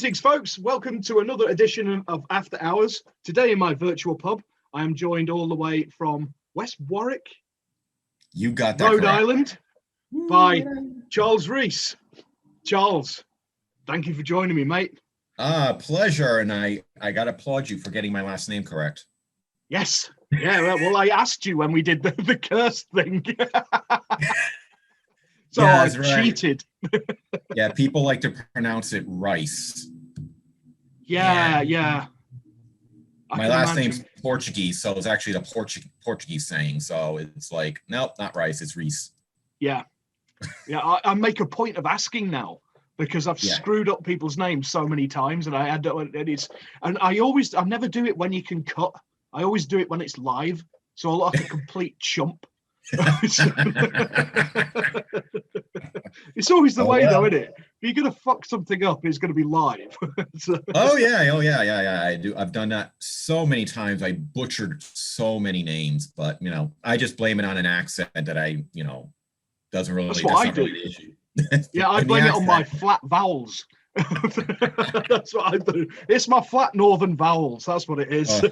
Greetings, folks. Welcome to another edition of After Hours. Today in my virtual pub, I am joined all the way from West Warwick, you got that Rhode correct. Island, by Charles Reis. Charles, thank you for joining me, mate. Pleasure, and I got to applaud you for getting my last name correct. Yes. Yeah, well, I asked you when we did the curse thing. So Yeah, I that's right. cheated. Yeah, people like to pronounce it Rice. Yeah. My last name's Portuguese, so it's actually the Portuguese saying. So it's like, nope, not Rice, it's Reese. Yeah. I make a point of asking now because I've screwed up people's names so many times, and I never do it when you can cut. I always do it when it's live, so I look like a complete chump. It's always the way, though, isn't it? If you're gonna fuck something up, it's gonna be live. Oh yeah. I do. I've done that so many times. I butchered so many names, but I just blame it on an accent that doesn't really. That's what I do. Really the issue. Yeah, I blame it on my flat vowels. That's what I do. It's my flat northern vowels. That's what it is.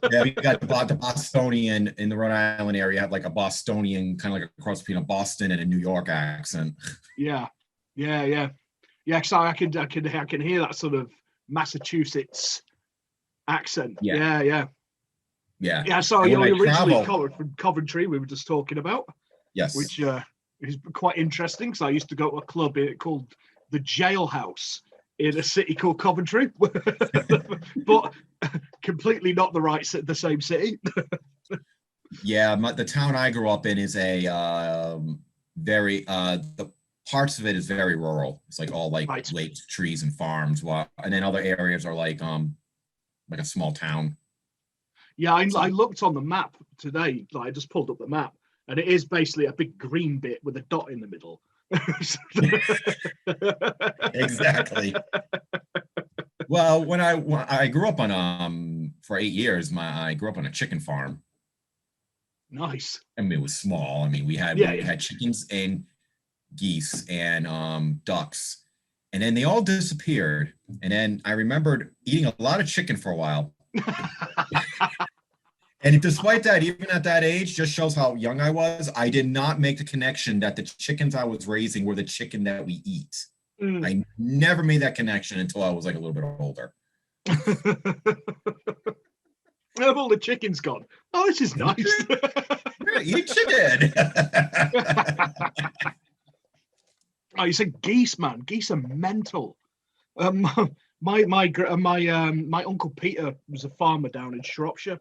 Yeah, we got the Bostonian in the Rhode Island area. Had like a Bostonian, kind of like a cross between a Boston and a New York accent. Yeah. So I can hear that sort of Massachusetts accent. Yeah. So you're originally from Coventry. We were just talking about. Yes. Which is quite interesting. So I used to go to a club called the Jailhouse in a city called Coventry, but completely not the same city. Yeah, the town I grew up in is a very the parts of it is very rural. It's like all like lakes, trees, and farms. And then other areas are like a small town. Yeah, I looked on the map today. Like I just pulled up the map, and it is basically a big green bit with a dot in the middle. Exactly. Well, when I grew up on for 8 years, I grew up on a chicken farm. Nice. I mean, it was small. I mean, we had chickens and geese and ducks, and then they all disappeared. And then I remembered eating a lot of chicken for a while. And despite that, even at that age, just shows how young I was. I did not make the connection that the chickens I was raising were the chicken that we eat. I never made that connection until I was like a little bit older. All the chicken's gone. Oh, this is nice. Eat chicken. Oh, you said geese, man. Geese are mental. My uncle Peter was a farmer down in Shropshire.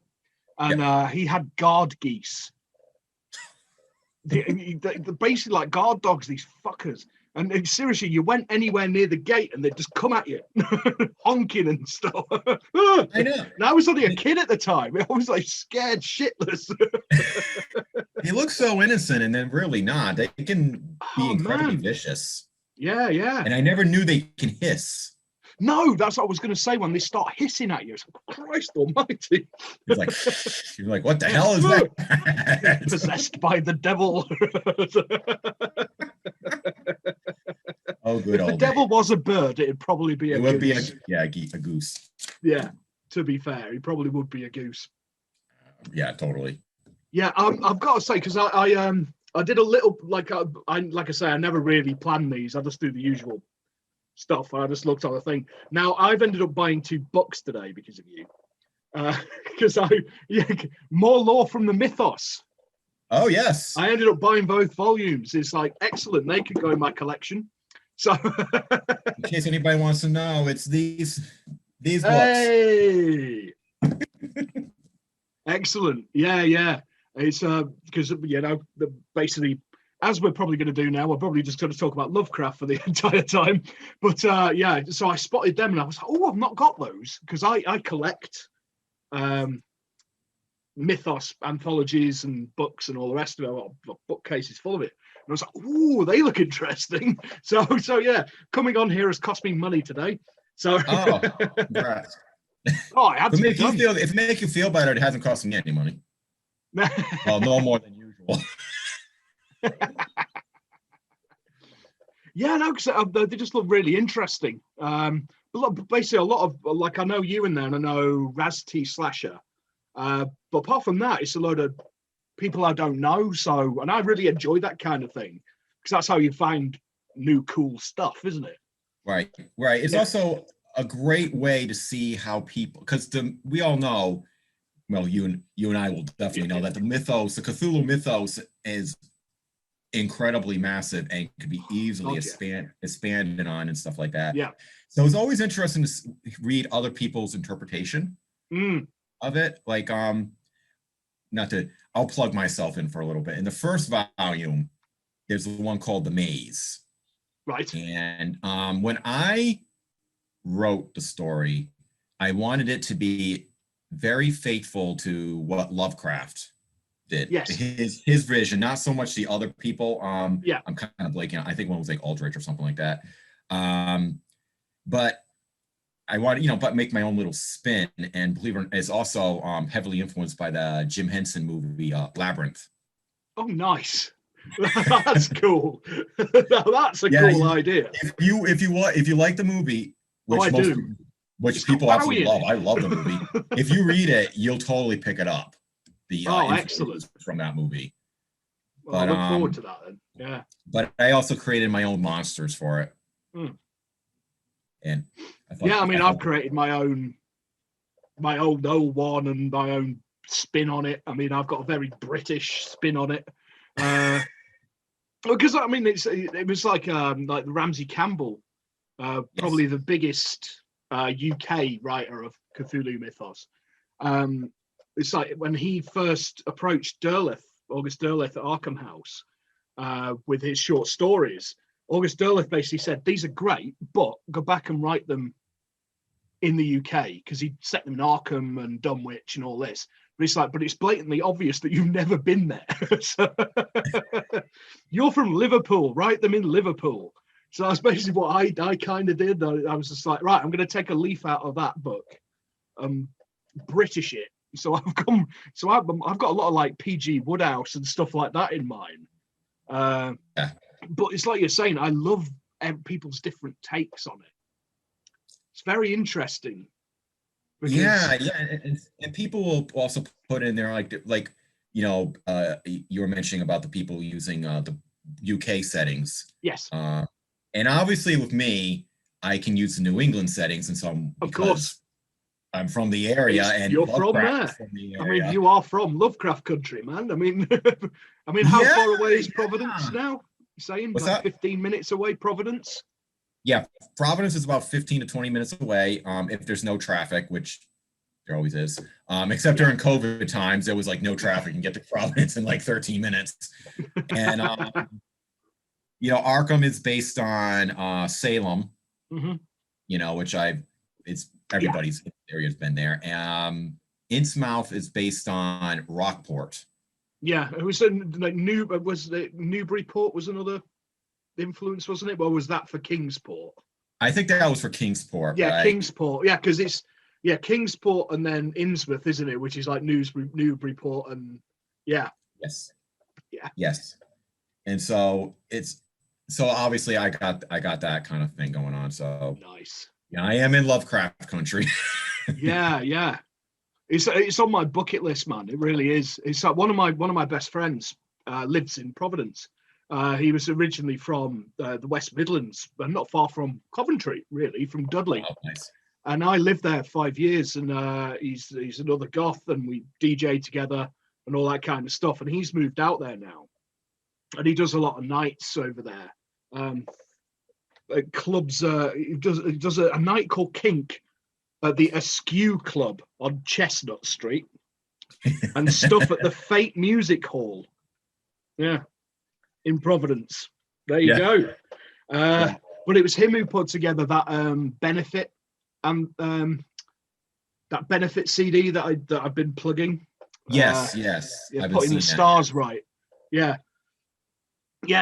And he had guard geese. They're basically like guard dogs, these fuckers. And seriously, you went anywhere near the gate and they'd just come at you, honking and stuff. I know. And I was only a kid at the time. I was like scared shitless. They look so innocent, and then really not. They can be incredibly vicious. Yeah. And I never knew they can hiss. No, that's what I was going to say. When they start hissing at you, it's like, Christ Almighty! You're like, what the hell is that? Possessed by the devil. Oh, good old. If the devil was a bird, it'd probably be a goose. It would be a goose. Yeah, to be fair, he probably would be a goose. Yeah, totally. Yeah, I've got to say, because I did a little like I say, I never really planned these. I just do the usual stuff. I just looked on the thing. Now I've ended up buying 2 books today because of you, because more lore from the mythos. Oh yes, I ended up buying both volumes. It's like excellent. They could go in my collection. So in case anybody wants to know, it's these books. Hey. Excellent. Yeah. It's because basically, as we're probably going to do now, we're probably just going to talk about Lovecraft for the entire time. But so I spotted them and I was like, oh, I've not got those, because I collect mythos anthologies and books and all the rest of it. I've got bookcases full of it. And I was like, ooh, they look interesting. So yeah, coming on here has cost me money today. So congrats. I had to if it make you feel better, it hasn't cost me any money. Well, no more than usual. Yeah, no, because they just look really interesting. basically a lot of, like, I know you in there, and I know Raz T Slasher. But apart from that, it's a load of people I don't know. So, and I really enjoy that kind of thing, because that's how you find new cool stuff, isn't it? Right. It's also a great way to see how people, because we all know, well, you and I will definitely know that the Cthulhu mythos is incredibly massive and could be easily expanded on and stuff like that. Yeah. So it's always interesting to read other people's interpretation of it. Like, I'll plug myself in for a little bit. In the first volume, there's the one called The Maze. Right. And when I wrote the story, I wanted it to be very faithful to what Lovecraft did. Yes. His vision, not so much the other people. Yeah. I'm kind of blanking. I think one was like Aldrich or something like that. But I wanted, but make my own little spin. And believe it or not, it's also heavily influenced by the Jim Henson movie Labyrinth. Oh, nice. That's cool. That's a cool idea. If you like the movie, which people absolutely love. I love the movie. If you read it, you'll totally pick it up. Excellent from that movie. Well, I look forward to that then. Yeah. But I also created my own monsters for it. And I've created my own old one and my own spin on it. I mean, I've got a very British spin on it. Because I mean, it was like the Ramsey Campbell, probably the biggest UK writer of Cthulhu mythos. It's like when he first approached August Derleth at Arkham House with his short stories. August Derleth basically said, these are great, but go back and write them in the UK, because he set them in Arkham and Dunwich and all this. But it's like, but it's blatantly obvious that you've never been there. So, you're from Liverpool, write them in Liverpool. So that's basically what I kind of did. I was just like, right, I'm going to take a leaf out of that book, British it. So I've got a lot of like PG Woodhouse and stuff like that in mind. But it's like you're saying, I love people's different takes on it. It's very interesting. And people will also put in there you were mentioning about the people using the UK settings. Yes. And obviously with me, I can use the New England settings, and so of course I'm from the area, and you're from there. I mean, you are from Lovecraft country, man. I mean, how far away is Providence now? You're saying what's like that? 15 minutes away, Providence? Yeah, Providence is about 15 to 20 minutes away. If there's no traffic, which there always is. Except during COVID times, there was like no traffic and get to Providence in like 13 minutes. And Arkham is based on Salem, which it's everybody's area's been there. Innsmouth is based on Rockport. Yeah, it was Newburyport was another influence, wasn't it? Or was that for Kingsport? I think that was for Kingsport. Yeah, Kingsport. Yeah, because it's Kingsport and then Innsmouth, isn't it? Which is like Newburyport and Yes. And so obviously I got that kind of thing going on. So nice. Yeah, I am in Lovecraft country. Yeah. It's on my bucket list, man. It really is. It's like one of my best friends lives in Providence. He was originally from the West Midlands, but not far from Coventry, really, from Dudley. Oh, nice. And I lived there 5 years, and he's another goth, and we DJ together and all that kind of stuff. And he's moved out there now, and he does a lot of nights over there. Clubs. He does a night called Kink at the Askew Club on Chestnut Street, and stuff at the Fate Music Hall. Yeah, in Providence. There you go. But it was him who put together that benefit and that benefit CD that I've been plugging. Yes. Putting the stars right. Yeah.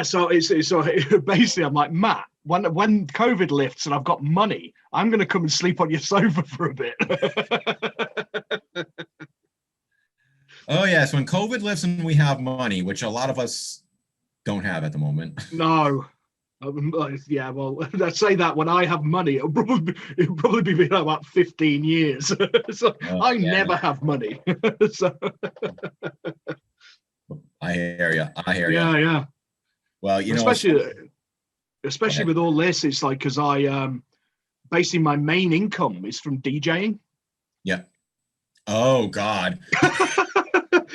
So it's basically I'm like, Matt, when COVID lifts and I've got money, I'm going to come and sleep on your sofa for a bit. Oh yes, when COVID lifts and we have money, which a lot of us don't have at the moment. No. Yeah, well, I'd say that when I have money, it'll probably be about 15 years. So I never have money. So I hear you. I hear you. yeah. Well, Especially with all this, it's like because basically my main income is from DJing. Yeah. Oh God.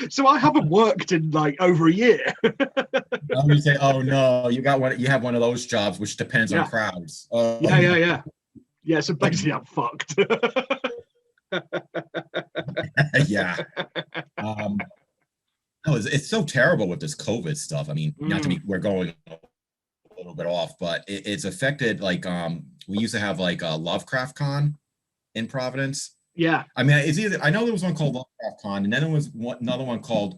So I haven't worked in like over a year. I'm gonna say, oh no, you have one of those jobs which depends on crowds. Yeah. So basically, I'm fucked. Yeah. No, it's so terrible with this COVID stuff. I mean, not to be, we're going a little bit off, but it's affected. Like, we used to have like a Lovecraft Con in Providence. Yeah. I mean, it's either, I know there was one called Lovecraft Con, and then there was another one called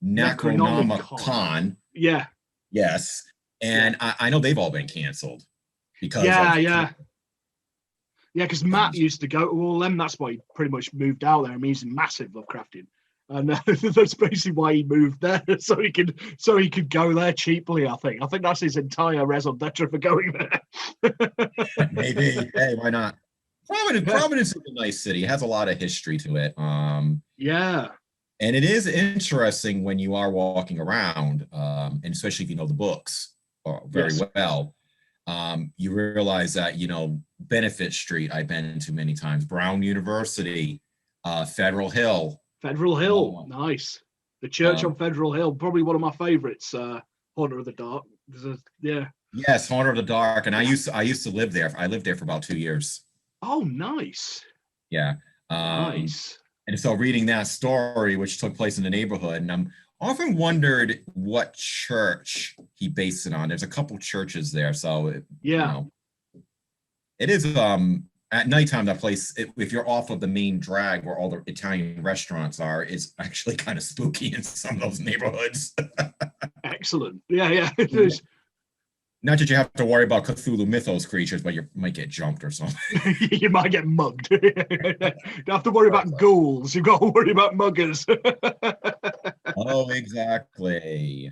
Necronomicon. Yeah. Yes. And I know they've all been canceled because because Matt used to go to all them. That's why he pretty much moved out there. I mean, he's massive Lovecraftian, and that's basically why he moved there, so he could go there cheaply. I think that's his entire raison d'etre for going there. Maybe. Hey, why not? Providence is a nice city. It has a lot of history to it. Yeah. And it is interesting when you are walking around, and especially if you know the books very well, you realize that, Benefit Street, I've been into many times, Brown University, Federal Hill. Nice. The church on Federal Hill, probably one of my favorites, Haunter of the Dark. Yes, Haunter of the Dark. And I used to live there. I lived there for about 2 years. Oh, nice. Yeah. Nice. And so reading that story, which took place in the neighborhood, and I'm often wondered what church he based it on. There's a couple churches there. So it is at nighttime, that place, if you're off of the main drag where all the Italian restaurants are, is actually kind of spooky in some of those neighborhoods. Excellent. Yeah. It is. Not that you have to worry about Cthulhu mythos creatures, but you might get jumped or something. You might get mugged. You don't have to worry about ghouls. You've got to worry about muggers. Oh, exactly.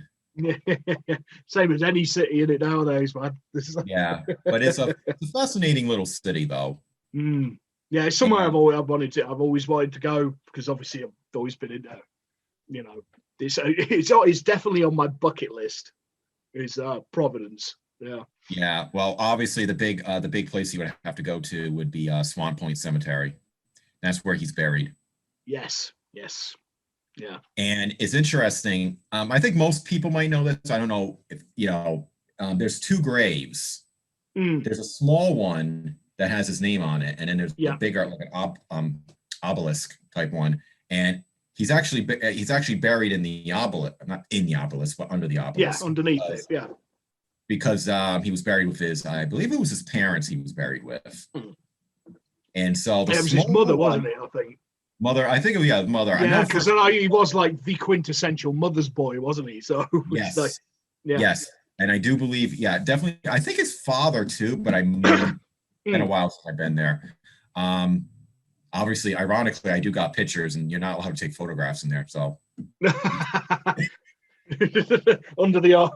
Same as any city in it nowadays, man. Yeah, but it's a fascinating little city, though. Yeah, it's somewhere I've always wanted to go, because obviously I've always been in there. It's definitely on my bucket list. Is Providence. Yeah, well, obviously the big place you would have to go to would be Swan Point Cemetery. That's where he's buried. Yes. Yeah. And it's interesting. I think most people might know this. I don't know if there's 2 graves. There's a small one that has his name on it, and then there's a bigger, like an obelisk type one, and he's actually buried in the obelisk, not in the obelisk, but under the obelisk. Yeah, underneath it. Yeah. Because he was buried with I believe it was his parents he was buried with. And so it was his mother, wasn't it? I think. Mother, I think it was mother. Yeah, because he was like the quintessential mother's boy, wasn't he? So yes, yes, and I do believe, definitely. I think his father too, but I'm been a while since I've been there. Obviously, ironically, I do got pictures, and you're not allowed to take photographs in there. So under the arm,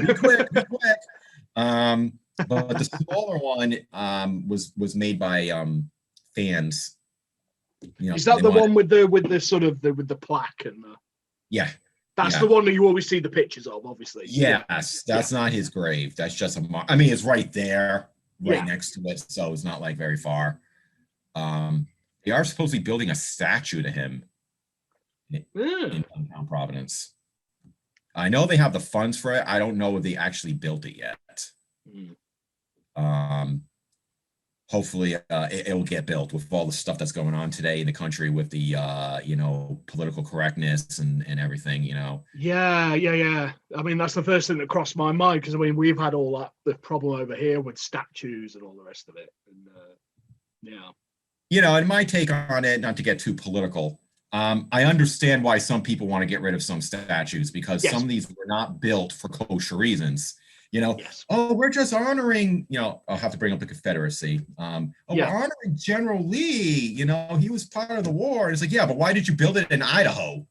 be quick. But the smaller one was made by fans. Is that the one with the sort of with the plaque and the... That's the one that you always see the pictures of, obviously. Yes, that's not his grave. That's just I mean, it's right there, next to it, so it's not like very far. They are supposed to be building a statue to him in downtown Providence. I know they have the funds for it. I don't know if they actually built it yet. Hopefully it will get built with all the stuff that's going on today in the country with the political correctness and everything, Yeah. I mean, that's the first thing that crossed my mind, because I mean, we've had all that the problem over here with statues and all the rest of it. And and my take on it, not to get too political, I understand why some people want to get rid of some statues, because some of these were not built for kosher reasons. Oh, we're just honoring, I'll have to bring up the Confederacy. We're honoring General Lee, he was part of the war. And it's like, but why did you build it in Idaho?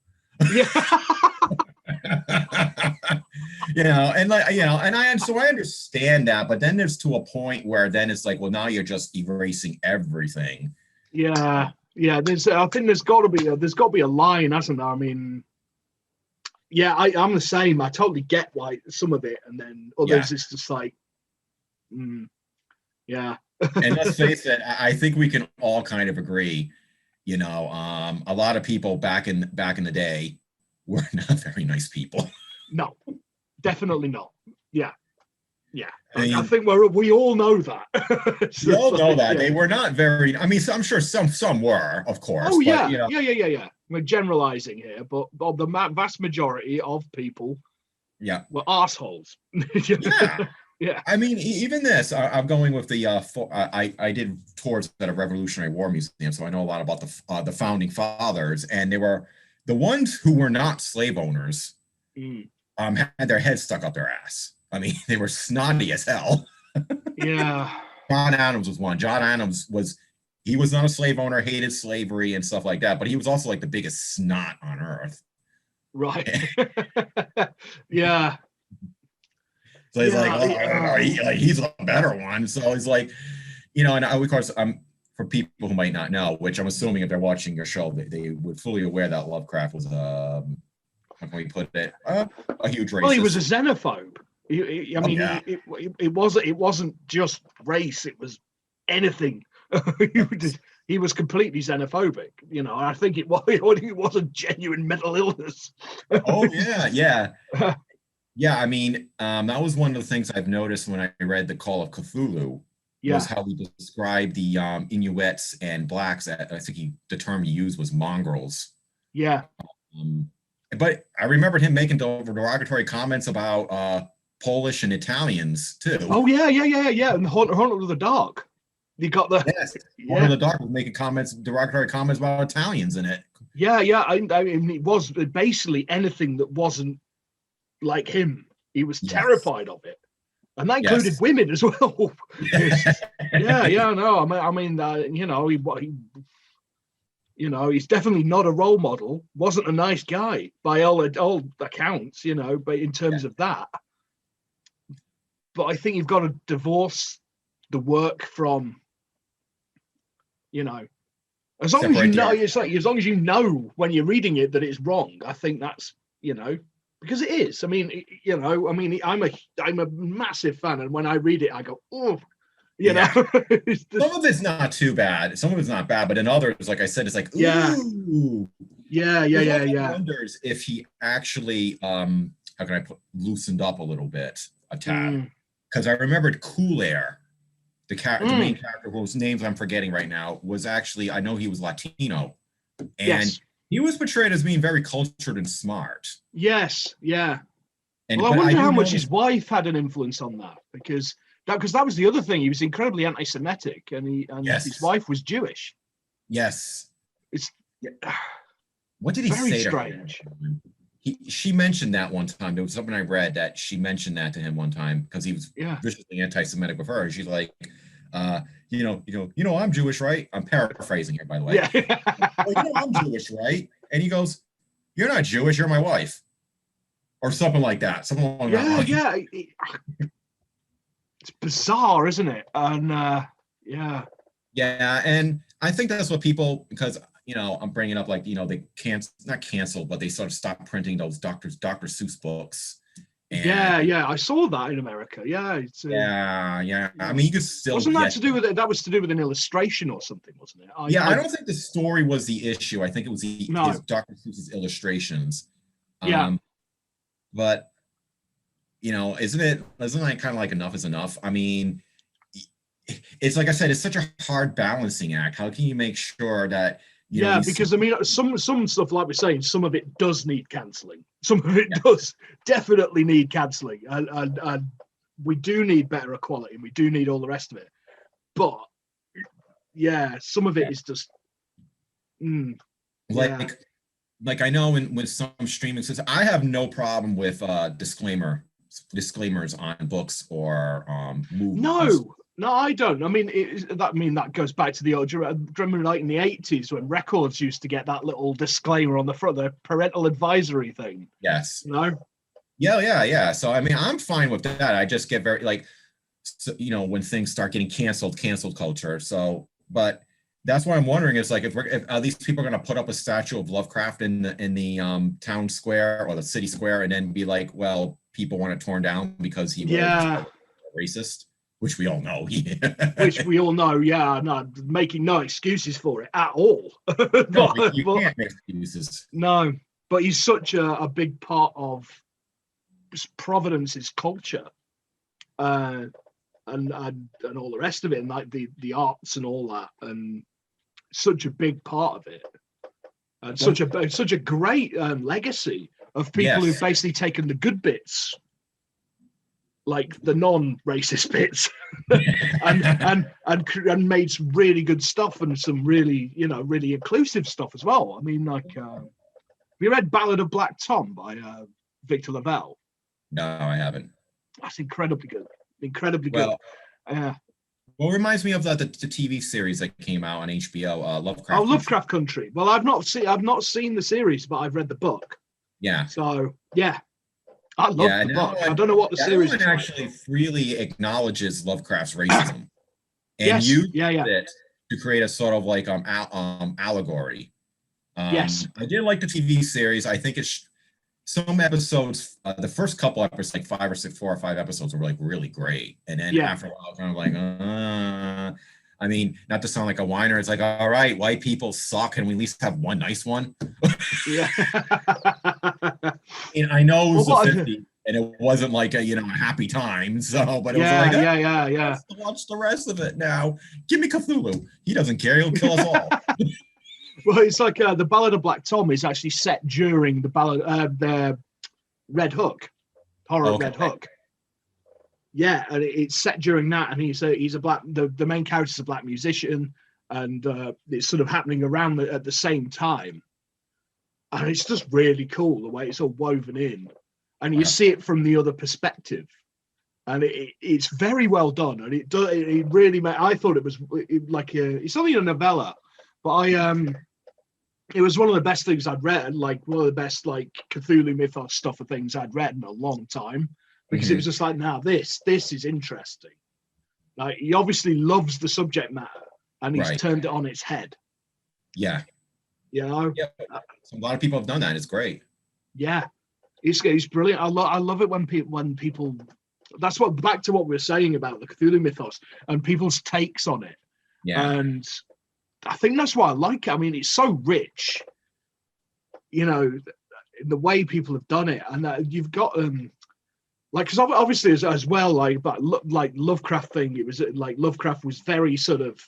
and and I understand that, but then there's to a point where then it's like, well, now you're just erasing everything. Yeah. I think there's got to be a line, hasn't there? I mean, yeah, I'm the same. I totally get why some of it, and then others it's just like, yeah. And let's face it, I think we can all kind of agree. A lot of people back in the day were not very nice people. No, definitely not. Yeah. I think we all know that. We all know that they were not very. I mean, I'm sure some were, of course. Oh yeah, yeah. We're generalizing here, but the vast majority of people, were assholes. Yeah. I mean, even this. I'm going with the. I did tours at a Revolutionary War museum, so I know a lot about the founding fathers, and they were the ones who were not slave owners. Had their heads stuck up their ass. I mean, they were snotty as hell. Yeah. John Adams was one. John Adams was not a slave owner, hated slavery and stuff like that, but he was also like the biggest snot on earth. Right. Yeah. So he's he's a better one. So he's like, and of course, for people who might not know, which I'm assuming if they're watching your show, they would fully aware that Lovecraft was how can we put it? A huge racist. Well, he was a xenophobe. It wasn't just race; it was anything. He was completely xenophobic. I think it was a genuine mental illness. Oh yeah. Yeah, I mean, that was one of the things I've noticed when I read The Call of Cthulhu. Was how he described the Inuits and blacks. I think the term he used was mongrels. Yeah. But I remembered him making derogatory comments about Polish and Italians too. Oh yeah. And Hunt of the Dark. You got the Hunt of the Dark was making derogatory comments about Italians in it. Yeah. I mean, it was basically anything that wasn't like him. He was terrified of it, and that included women as well. No, I mean, he's definitely not a role model. Wasn't a nice guy by all accounts, but in terms of that. But I think you've got to divorce the work from, as long as you know, it's like as long as you know when you're reading it that it's wrong. I think that's because it is. I mean, I'm a massive fan, and when I read it, I go, oh. Some of it's not too bad. Some of it's not bad, but in others, like I said, it's like, ooh. Yeah. Wonders if he actually, how can I loosened up a little bit, a tad. Because I remembered Cool Air, the main character whose names I'm forgetting right now, was actually, I know he was Latino. And he was portrayed as being very cultured and smart. Yes, yeah. I wonder how much his wife had an influence on that, because that was the other thing. He was incredibly anti-Semitic, and his wife was Jewish. Yes. What did he very say? Very strange. She mentioned that one time. There was something I read that she mentioned that to him one time because he was viciously anti-Semitic with her. She's like, I'm Jewish, right? I'm paraphrasing here, by the way. Yeah. Well, I'm Jewish, right? And he goes, "You're not Jewish. You're my wife," or something like that. Something along that line. Yeah. It's bizarre, isn't it? And Yeah, and I think that's what people, because I'm bringing up they not cancel, but they sort of stopped printing those Dr. Seuss books. And I saw that in America. Yeah, it's yeah. I mean, you could still. Wasn't that to do with it? That was to do with an illustration or something, wasn't it? I don't think the story was the issue. I think it was his Dr. Seuss's illustrations. But isn't it kind of like enough is enough? I mean, it's like I said, it's such a hard balancing act. How can you make sure that because I mean, some stuff, like we're saying, some of it does need cancelling. Some of it does definitely need cancelling, and we do need better quality, and we do need all the rest of it. But some of it is just like I know when some streaming says, I have no problem with disclaimers on books or movies. No, I don't. I mean, that goes back to the old. Remember, like in the 80s, when records used to get that little disclaimer on the front, the parental advisory thing. Yes. Yeah. So I mean, I'm fine with that. I just get very like, so, when things start getting canceled culture. So, but that's what I'm wondering is like if are these people going to put up a statue of Lovecraft in the town square or the city square, and then be like, well, people want it torn down because he was Yeah, racist, which we all know. which we all know. Yeah, not making no excuses for it at all. No, but, you but can't make excuses. no, but he's such a big part of Providence's culture, uh, and all the rest of it, and like the arts and all that, and such a big part of it, and such a great Yes. legacy of people who've basically taken the good bits, like the non-racist bits, and made some really good stuff and some really really inclusive stuff as well. I mean, like, have you read Ballad of Black Tom by Victor Lavelle? No, I haven't. That's incredibly good. Incredibly Well, good. Yeah. well, it reminds me of the TV series that came out on HBO, Lovecraft Oh, Country. Lovecraft Country. Well, I've not seen the series, but I've read the book. Yeah. So yeah, I love the book. I don't know what the series is actually really acknowledges Lovecraft's racism and yes. used Yeah. it to create a sort of like allegory. Yes. I did like the TV series. I think it's some episodes, the first couple episodes, like 4 or 5 episodes, were like really great, and then after a while, kind of like, I mean, not to sound like a whiner, it's like, all right, white people suck. Can we at least have one nice one? Yeah. And I know it was the 50s, and it wasn't like a happy time. So, but it was like, yeah. Let's watch the rest of it now. Give me Cthulhu. He doesn't care. He'll kill us all. Well, it's like the Ballad of Black Tom is actually set during the Red Hook, horror Red Hook. Yeah, and it's set during that, and he's a black. The main character's a black musician, and it's sort of happening around at the same time, and it's just really cool the way it's all woven in, and you see it from the other perspective, and it's very well done, and it really I thought it was like it's only a novella, but it was one of the best things I'd read, like one of the best like Cthulhu mythos stuff of things I'd read in a long time, because it was just like, now this is interesting. Like, he obviously loves the subject matter, and he's turned it on its head. Yeah. You know? Yeah. A lot of people have done that. It's great. Yeah. It's brilliant. I love it when people that's what, back to what we were saying about the Cthulhu mythos and people's takes on it. Yeah. And I think that's why I like it. I mean, it's so rich, in the way people have done it, and you've got like, because obviously as well, like Lovecraft thing, it was like Lovecraft was very sort of,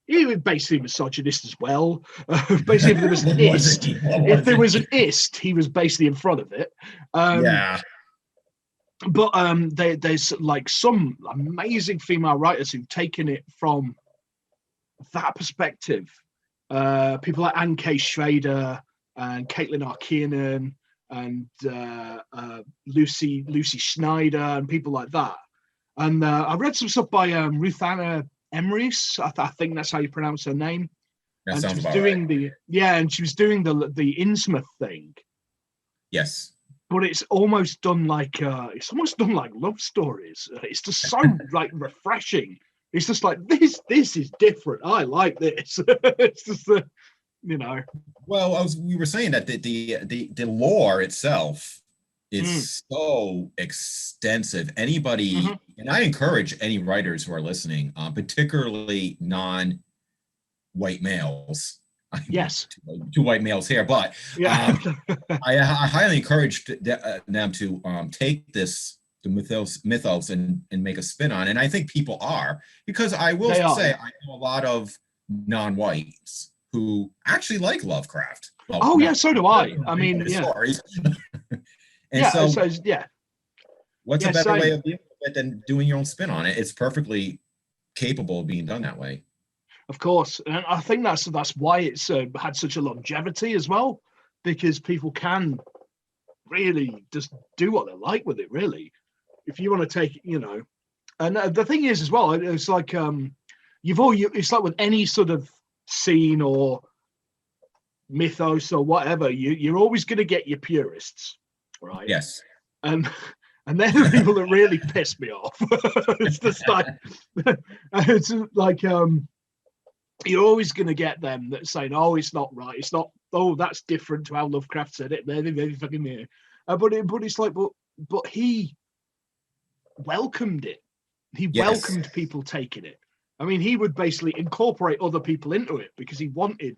he was basically misogynist as well. Basically, if there was an ist, he was basically in front of it. Yeah. But there's like some amazing female writers who've taken it from that perspective. People like Anne K. Schrader and Caitlin R. Kiernan and Lucy Schneider and people like that. And I read some stuff by Ruth Anna Emrys. I think that's how you pronounce her name. That and sounds she was about doing right. and she was doing the Innsmouth thing. Yes. But it's almost done like love stories. It's just so like refreshing. It's just like, this is different. I like this. It's just Well, we were saying that the lore itself is so extensive. Anybody, and I encourage any writers who are listening, particularly non-white males. Yes. Two white males here, but I highly encourage them to take the mythos and make a spin on it. And I think people are, because I will say I know a lot of non-whites who actually like Lovecraft. Well, so do I. I mean, stories. And what's a better way of dealing with it than doing your own spin on it? It's perfectly capable of being done that way. Of course, and I think that's why it's had such a longevity as well, because people can really just do what they like with it. Really, if you want to take it, and the thing is as well, it's like it's like with any sort of scene or mythos or whatever, you're always going to get your purists, right? Yes. and they're the people that really piss me off. It's just like, it's like you're always going to get them that saying, "Oh, it's not right. It's not. Oh, that's different to how Lovecraft said it." Very fucking near. But it's like, but he welcomed it. He welcomed people taking it. I mean, he would basically incorporate other people into it because he wanted,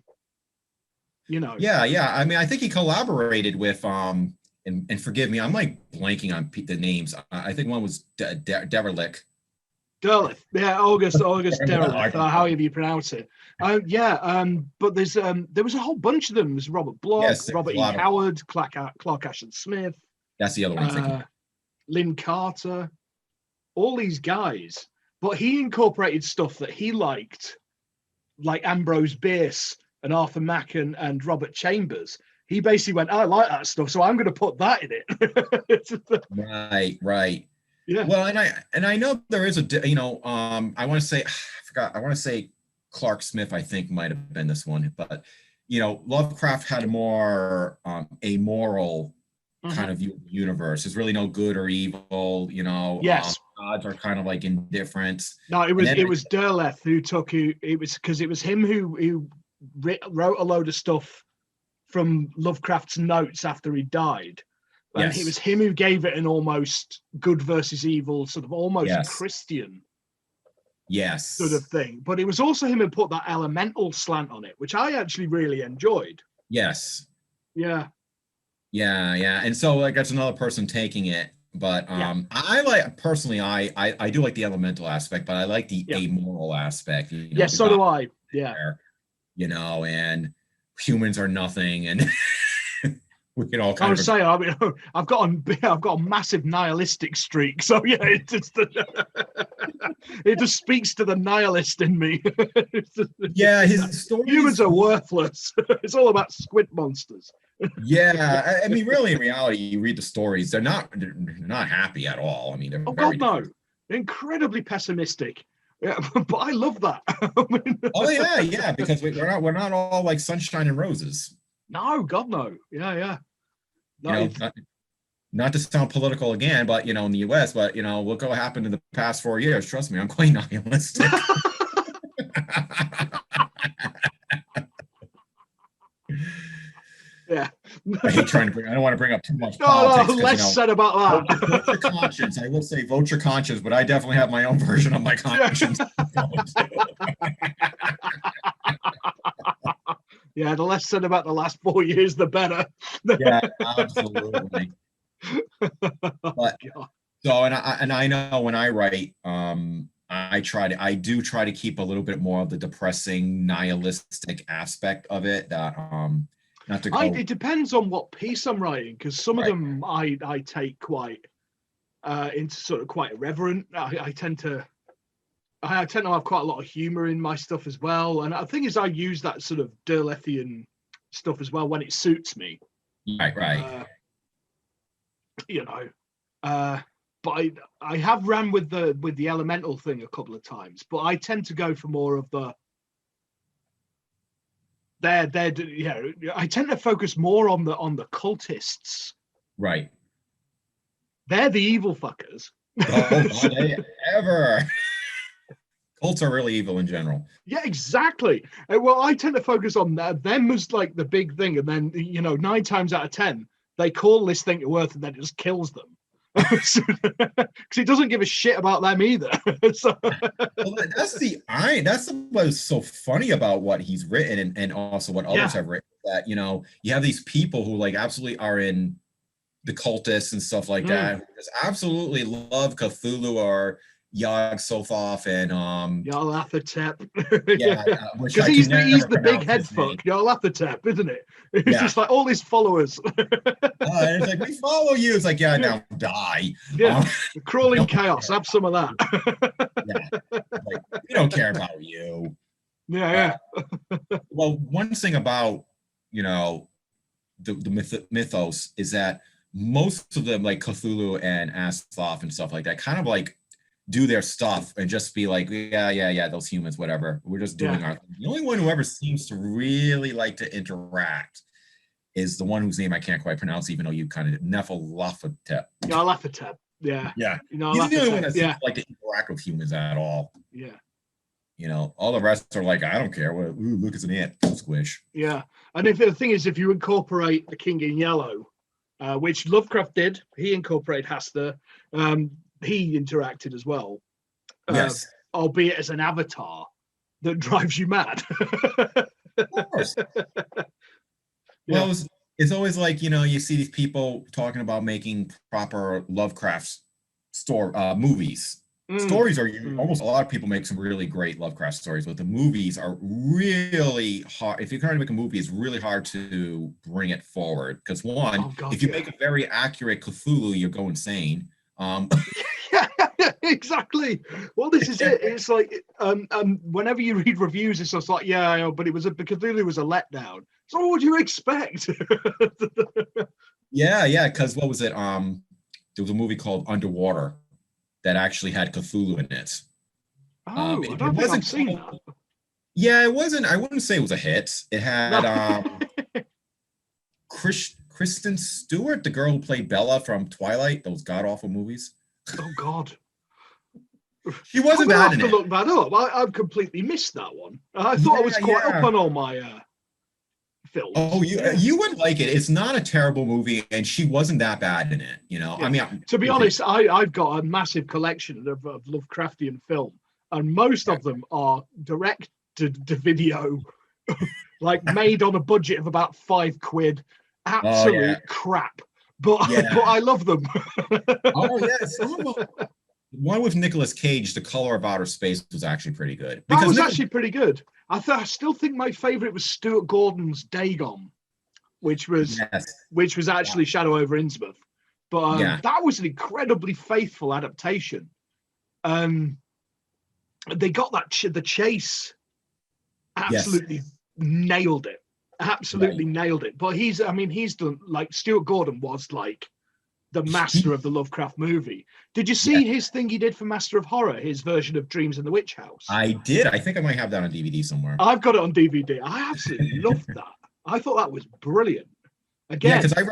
you know. Yeah. I mean, I think he collaborated with and forgive me, I'm like blanking on the names. I think one was Derelict. Derleth, yeah, August Derleth, however you pronounce it. But there was a whole bunch of them. There's Robert Bloch, Yes, Robert E. Howard, Clark Ashton Smith. That's the other one I'm thinking. Lynn Carter, all these guys. But he incorporated stuff that he liked, like Ambrose Bierce and Arthur Mack and Robert Chambers. He basically went, I like that stuff, so I'm going to put that in it. Right. Yeah. Well, and I know there is I want to say, I forgot. I want to say Clark Smith, I think might have been this one, but Lovecraft had a more amoral kind of view of the universe. There's really no good or evil. Yes. Gods are kind of like indifferent. No, it was Derleth it was him who wrote a load of stuff from Lovecraft's notes after he died. And it was him who gave it an almost good versus evil, sort of almost Christian sort of thing. But it was also him who put that elemental slant on it, which I actually really enjoyed. Yes. Yeah. And so like that's another person taking it. But I like personally, I do like the elemental aspect, but I like the amoral aspect. So do I. Yeah. And humans are nothing, and we can all kind of say. I mean, I've got a massive nihilistic streak, so yeah, it just speaks to the nihilist in me. His stories, humans are worthless. It's all about squid monsters. I mean, really, in reality, you read the stories; they're not happy at all. I mean, they're God no, incredibly pessimistic. Yeah, but I love that. Because we're not all like sunshine and roses. No, God no. Yeah. No, not to sound political again, but in the U.S., but look what happened in the past 4 years. Trust me, I'm quite nihilistic. Yeah. I hate I don't want to bring up too much politics. No, less said about that. Vote your conscience. I will say vote your conscience, but I definitely have my own version of my conscience. Yeah, the less said about the last 4 years, the better. Yeah, absolutely. But so, and I know when I write, I do try to keep a little bit more of the depressing, nihilistic aspect of it. That not to go. It depends on what piece I'm writing, because some of them I take quite into sort of quite irreverent. I tend to have quite a lot of humor in my stuff as well. And the thing is, I use that sort of Derlethian stuff as well when it suits me. Right. But I have ran with the elemental thing a couple of times, but I tend to go for more of the I tend to focus more on the cultists. Right. They're the evil fuckers. Oh, they ever. Cults are really evil in general. Yeah, exactly. Well, I tend to focus on them as like the big thing, and then 9 times out of 10 they call this thing to earth, and then it just kills them because it doesn't give a shit about them either. Well, that's what's so funny about what he's written, and also what others have written. That you have these people who like absolutely are in the cultists and stuff like that, who just absolutely love Cthulhu or Yog Sothoth and Nyarlathotep. Because he's the big head fuck, Nyarlathotep, isn't it? It's just like all his followers. And it's like, we follow you. It's like, now die. Crawling chaos. Have some of that. Like, we don't care about you. Yeah. Well, one thing about the mythos is that most of them, like Cthulhu and Asthoth and stuff like that, kind of like do their stuff and just be like, those humans, whatever. We're just doing our thing. The only one who ever seems to really like to interact is the one whose name I can't quite pronounce, even though you kind of Nefelafetep. Nyarlathotep. Yeah. Yeah. Nyarlathotep. He's the only one that yeah. seems like to interact with humans at all. Yeah. You know, all the rest are like, I don't care. What? Ooh, look, it's an ant. Squish. Yeah. And if the thing is, if you incorporate the King in Yellow, which Lovecraft did, he incorporated Hastur. He interacted as well. Yes. Albeit as an avatar that drives you mad. Of course. Well, it's always like, you know, you see these people talking about making proper Lovecraft movies. Stories are almost a lot of people make some really great Lovecraft stories, but the movies are really hard. If you're trying to make a movie, it's really hard to bring it forward because if you make a very accurate Cthulhu, you go insane. Yeah, exactly. Well, this is it. It's like whenever you read reviews, it's just like, yeah, but it was Cthulhu was a letdown. So what would you expect? Yeah, because what was it? There was a movie called Underwater that actually had Cthulhu in it. I don't think I've seen that. Yeah, it wasn't. I wouldn't say it was a hit. It had Kristen Stewart, the girl who played Bella from Twilight, those god awful movies. Oh God. She wasn't bad. I have to look that up. I've completely missed that one. I thought I was quite up on all my films. Oh, you wouldn't like it. It's not a terrible movie, and she wasn't that bad in it. You know, yeah. I mean, to be honest, I've got a massive collection of Lovecraftian film, and most of them are direct to video, like made on a budget of about £5. Absolute crap, but I love them. Oh yes. One with Nicolas Cage, The Color of Outer Space, was actually pretty good. That was actually pretty good. I still think my favorite was Stuart Gordon's Dagon, which was actually Shadow over Innsmouth. But that was an incredibly faithful adaptation. They got the chase absolutely nailed it. Absolutely nailed it. But he's done, like, Stuart Gordon was like the master of the Lovecraft movie. Did you see his thing he did for Master of Horror, his version of Dreams in the Witch House? I did. I think I might have that on DVD somewhere. I've got it on DVD. I absolutely loved that. I thought that was brilliant. Again, because I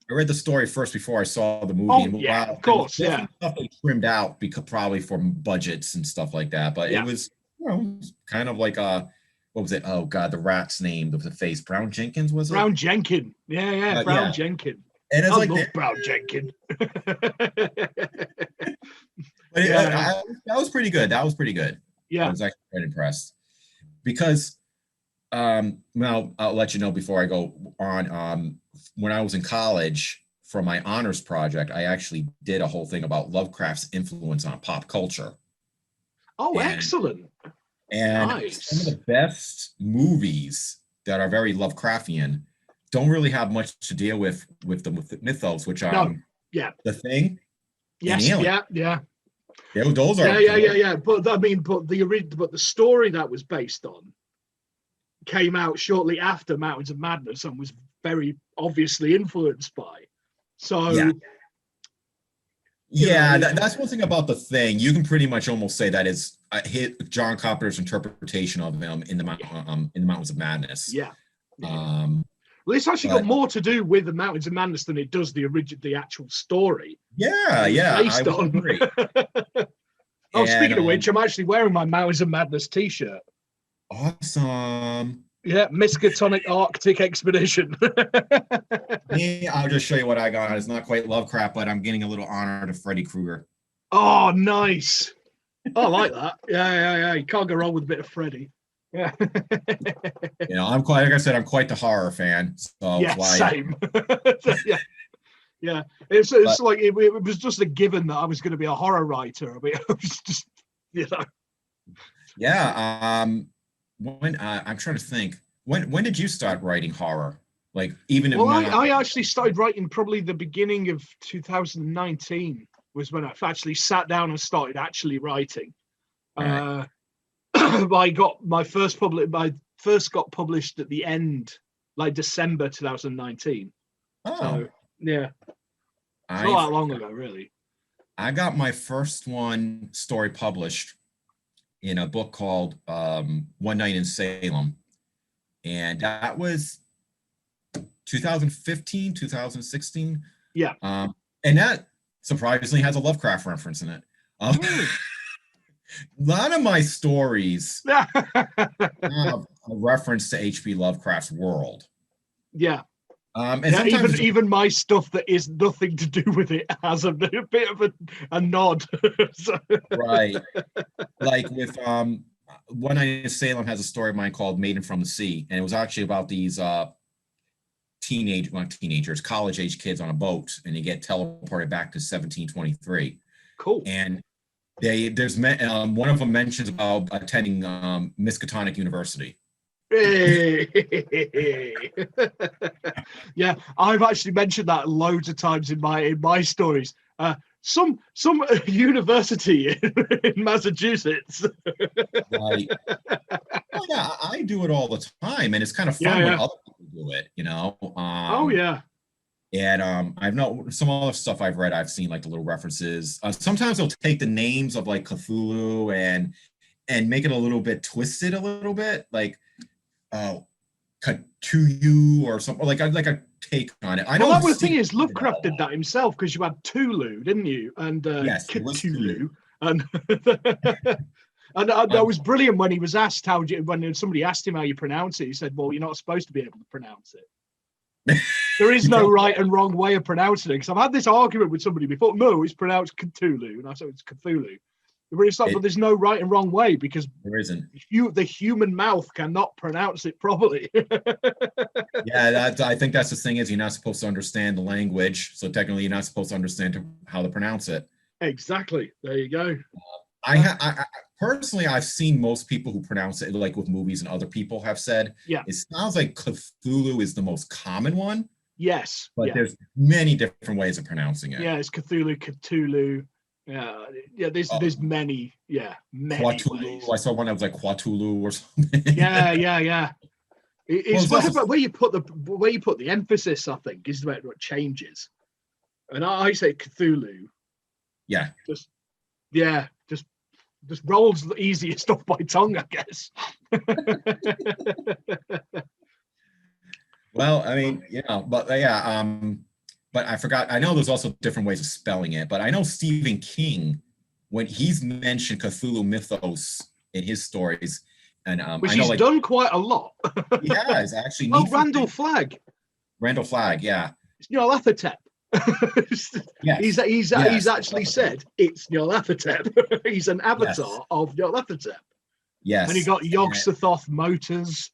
read the story first before I saw the movie. Oh, of course, stuff they trimmed out because probably for budgets and stuff like that. But it was, kind of like what was it? Oh God, the rat's name with the face. Brown Jenkins, was it? Brown Jenkins. Yeah, Brown Jenkins. And it's I love Brown Jenkins. But that was pretty good. That was pretty good. Yeah, I was actually quite impressed because now I'll let you know before I go on. When I was in college for my honors project, I actually did a whole thing about Lovecraft's influence on pop culture. Oh, excellent! And nice. Some of the best movies that are very Lovecraftian don't really have much to deal with the mythos, which are The Thing. Yes, yeah. Those are yeah. But the story that was based on came out shortly after Mountains of Madness and was very obviously influenced by. So that's one thing about The Thing. You can pretty much almost say that is John Carpenter's interpretation of them in the Mountains of Madness. Yeah. Well, it's actually got more to do with the Mountains of Madness than it does the actual story. Yeah. Based on. Speaking of which, I'm actually wearing my Mountains of Madness t-shirt. Awesome. Yeah, Miskatonic Arctic Expedition. I'll just show you what I got. It's not quite Lovecraft, but I'm getting a little honor to Freddy Krueger. Oh, nice. I like that. Yeah. You can't go wrong with a bit of Freddy. Yeah. I'm quite, like I said, I'm quite the horror fan. So same. Yeah. It's like it was just a given that I was going to be a horror writer. I mean, it was just, Yeah. When I'm trying to think, when did you start writing horror? Like even I actually started writing probably the beginning of 2019 was when I actually sat down and started actually writing. Right. I got my first got published at the end, like December 2019. Oh, so yeah, it's not that long ago, really. I got my first story published in a book called One Night in Salem, and that was 2015, 2016. Yeah. And that surprisingly has a Lovecraft reference in it. A lot of my stories have a reference to H.P. Lovecraft's world. Yeah. And yeah, sometimes even my stuff that is nothing to do with it has a bit of a nod. So. Right. Like with One Night in Salem has a story of mine called Maiden from the Sea, and it was actually about these college age kids on a boat, and they get teleported back to 1723. Cool. And there's one of them mentions about attending Miskatonic University. Hey. Yeah, I've actually mentioned that loads of times in my stories. Some university in Massachusetts. Right. Well, yeah, I do it all the time, and it's kind of fun when other people do it, you know. Oh yeah. And I've know some other stuff I've read. I've seen like the little references. Sometimes they'll take the names of like Cthulhu and make it a little bit twisted, a little bit like Cthulhu or something like a take on it. I know. Well, that was the thing is Lovecraft did that himself because you had Tulu, didn't you? And yes, Cthulhu. And and that was brilliant when he was asked when somebody asked him how you pronounce it. He said, "Well, you're not supposed to be able to pronounce it. There is no right and wrong way of pronouncing it." Because I've had this argument with somebody before. No, it's pronounced Cthulhu, and I said it's Cthulhu. But there's no right and wrong way because there isn't. The human mouth cannot pronounce it properly. Yeah, I think that's the thing is you're not supposed to understand the language, so technically you're not supposed to understand how to pronounce it. Exactly. There you go. I personally, I've seen most people who pronounce it like with movies, and other people have said, it sounds like Cthulhu is the most common one. Yes, but there's many different ways of pronouncing it. Yeah, it's Cthulhu, Cthulhu. There's many. Yeah, many ways. I saw one that was like Quatulu or something. Yeah. It's where you put the emphasis. I think is what changes. And I say Cthulhu. Yeah. Just rolls the easiest off my tongue, I guess. Well, I mean, but but I forgot. I know there's also different ways of spelling it, but I know Stephen King, when he's mentioned Cthulhu mythos in his stories, and which he's done quite a lot. He has actually. Randall Flagg. Randall Flagg, yeah. It's Nyarlathotep. Yes. He's actually said it's Nyarlathotep. He's an avatar of Nyarlathotep. Yes. And he got Yog-Sothoth motors.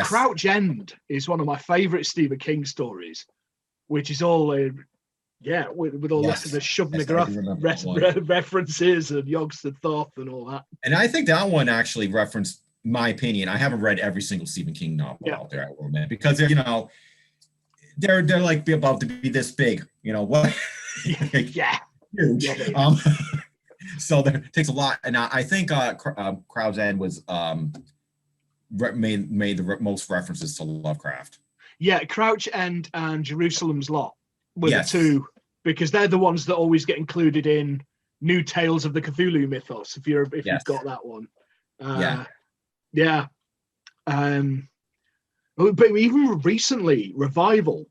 Crouch End is one of my favorite Stephen King stories, which is all with all the Shub-Niggurath references and Yog-Sothoth and all that. And I think that one actually referenced, my opinion. I haven't read every single Stephen King novel out there, I will admit, because they're like about to be this big, what? Huge. So there takes a lot, and I think Crouch End was made the most references to Lovecraft. Yeah, Crouch End and Jerusalem's Lot were the two, because they're the ones that always get included in New Tales of the Cthulhu Mythos. If you've got that one, but even recently, Revival,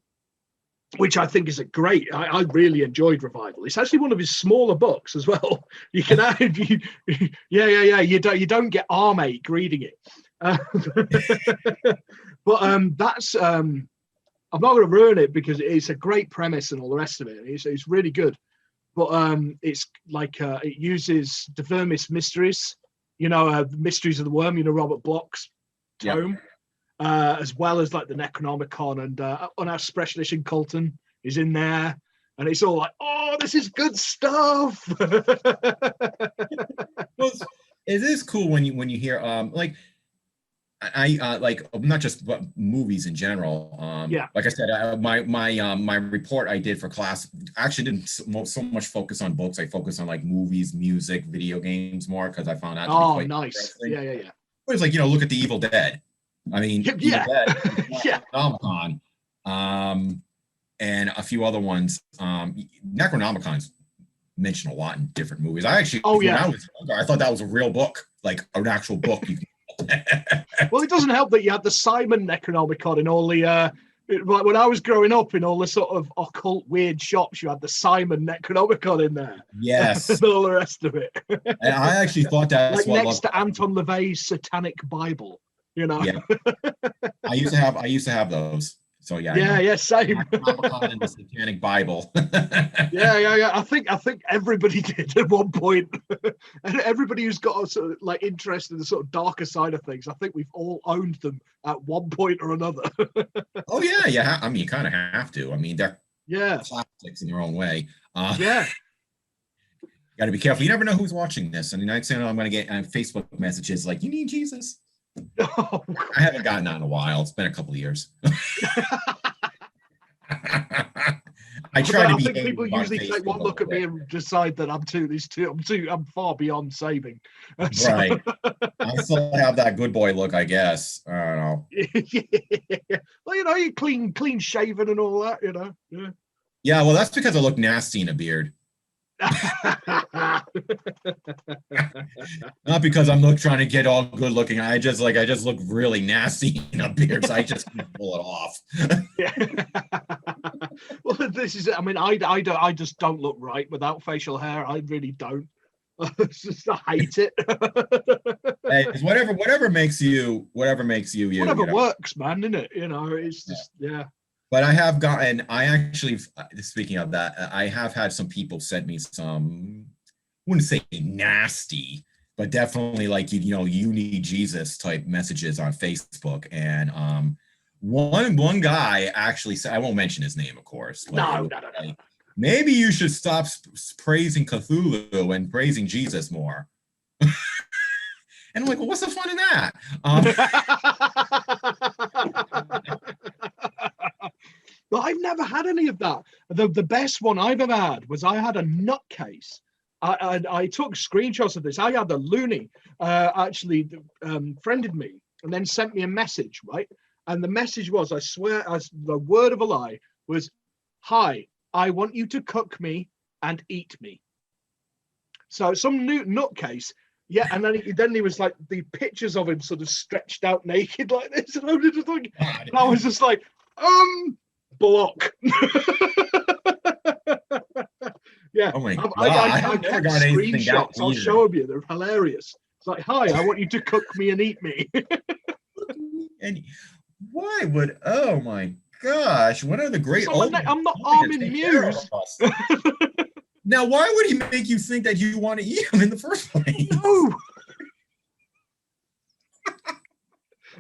which I think is a great. I really enjoyed Revival. It's actually one of his smaller books as well. You can add, you don't get arm ache reading it. But that's I'm not going to ruin it because it's a great premise and all the rest of it. It's really good, but it's like it uses the Vermis Mysteries, Mysteries of the Worm, Robert Bloch's tome, as well as like the Necronomicon, and on our special edition Colton is in there, and it's all like, oh, this is good stuff. Well, it is cool when you hear like. I like not just movies in general. Like I said, my report I did for class actually didn't so much focus on books. I focused on like movies, music, video games more because I found out. Oh, nice. Yeah. It was like look at the Evil Dead. I mean, Evil Dead, Necronomicon, and a few other ones. Necronomicon's mentioned a lot in different movies. I actually, when I was younger, I thought that was a real book, like an actual book you can Well, it doesn't help that you had the Simon Necronomicon in all the like when I was growing up in all the sort of occult weird shops, you had the Simon Necronomicon in there. Yes. And all the rest of it. And I actually thought that's like what next to Anton LaVey's Satanic Bible, you know. Yeah. I used to have those. So yeah. Yeah, same. Necronomicon and the Satanic Bible. yeah. I think everybody did at one point. And everybody who's got a sort of like interest in the sort of darker side of things, I think we've all owned them at one point or another. Oh yeah. I mean, you kind of have to. I mean, they're classics in their own way. Yeah. Got to be careful. You never know who's watching this. And the next thing I'm going to get Facebook messages like, "You need Jesus." Oh, I haven't gotten that in a while. It's been a couple of years. I try to be. I think people usually take one look at me and decide that I'm far beyond saving. Right. I still have that good boy look, I guess. I don't know. Yeah. Well, you know, you're clean shaven and all that, you know. Yeah. Yeah, well, that's because I look nasty in a beard. Not because I'm trying to get all good looking. I just look really nasty in a beard, so I just pull it off. Yeah. Well, this is it. I mean, I just don't look right without facial hair. I really don't. I hate it. Hey, whatever makes you Whatever you know? works, man, isn't it? You know, it's just But speaking of that, I have had some people send me some, I wouldn't say nasty, but definitely like, you know, you need Jesus type messages on Facebook. And one guy actually said, I won't mention his name, of course. No. Like, maybe you should stop praising Cthulhu and praising Jesus more. And I'm like, well, what's the fun in that? But I've never had any of that. The best one I've ever had was I had a nutcase. I took screenshots of this. I had a loony actually friended me and then sent me a message, right? And the message was, I swear, as the word of a lie, was, "Hi, I want you to cook me and eat me." So some new nutcase. Yeah, and then he was like the pictures of him sort of stretched out naked like this, and I was just like, block. Yeah. Oh my God. I kept screenshots. I'll show them you. They're hilarious. It's like, "Hi, I want you to cook me and eat me." And why would? Oh my gosh! What are the great? So I'm not Armin Muse. Now, why would he make you think that you want to eat him in the first place? No.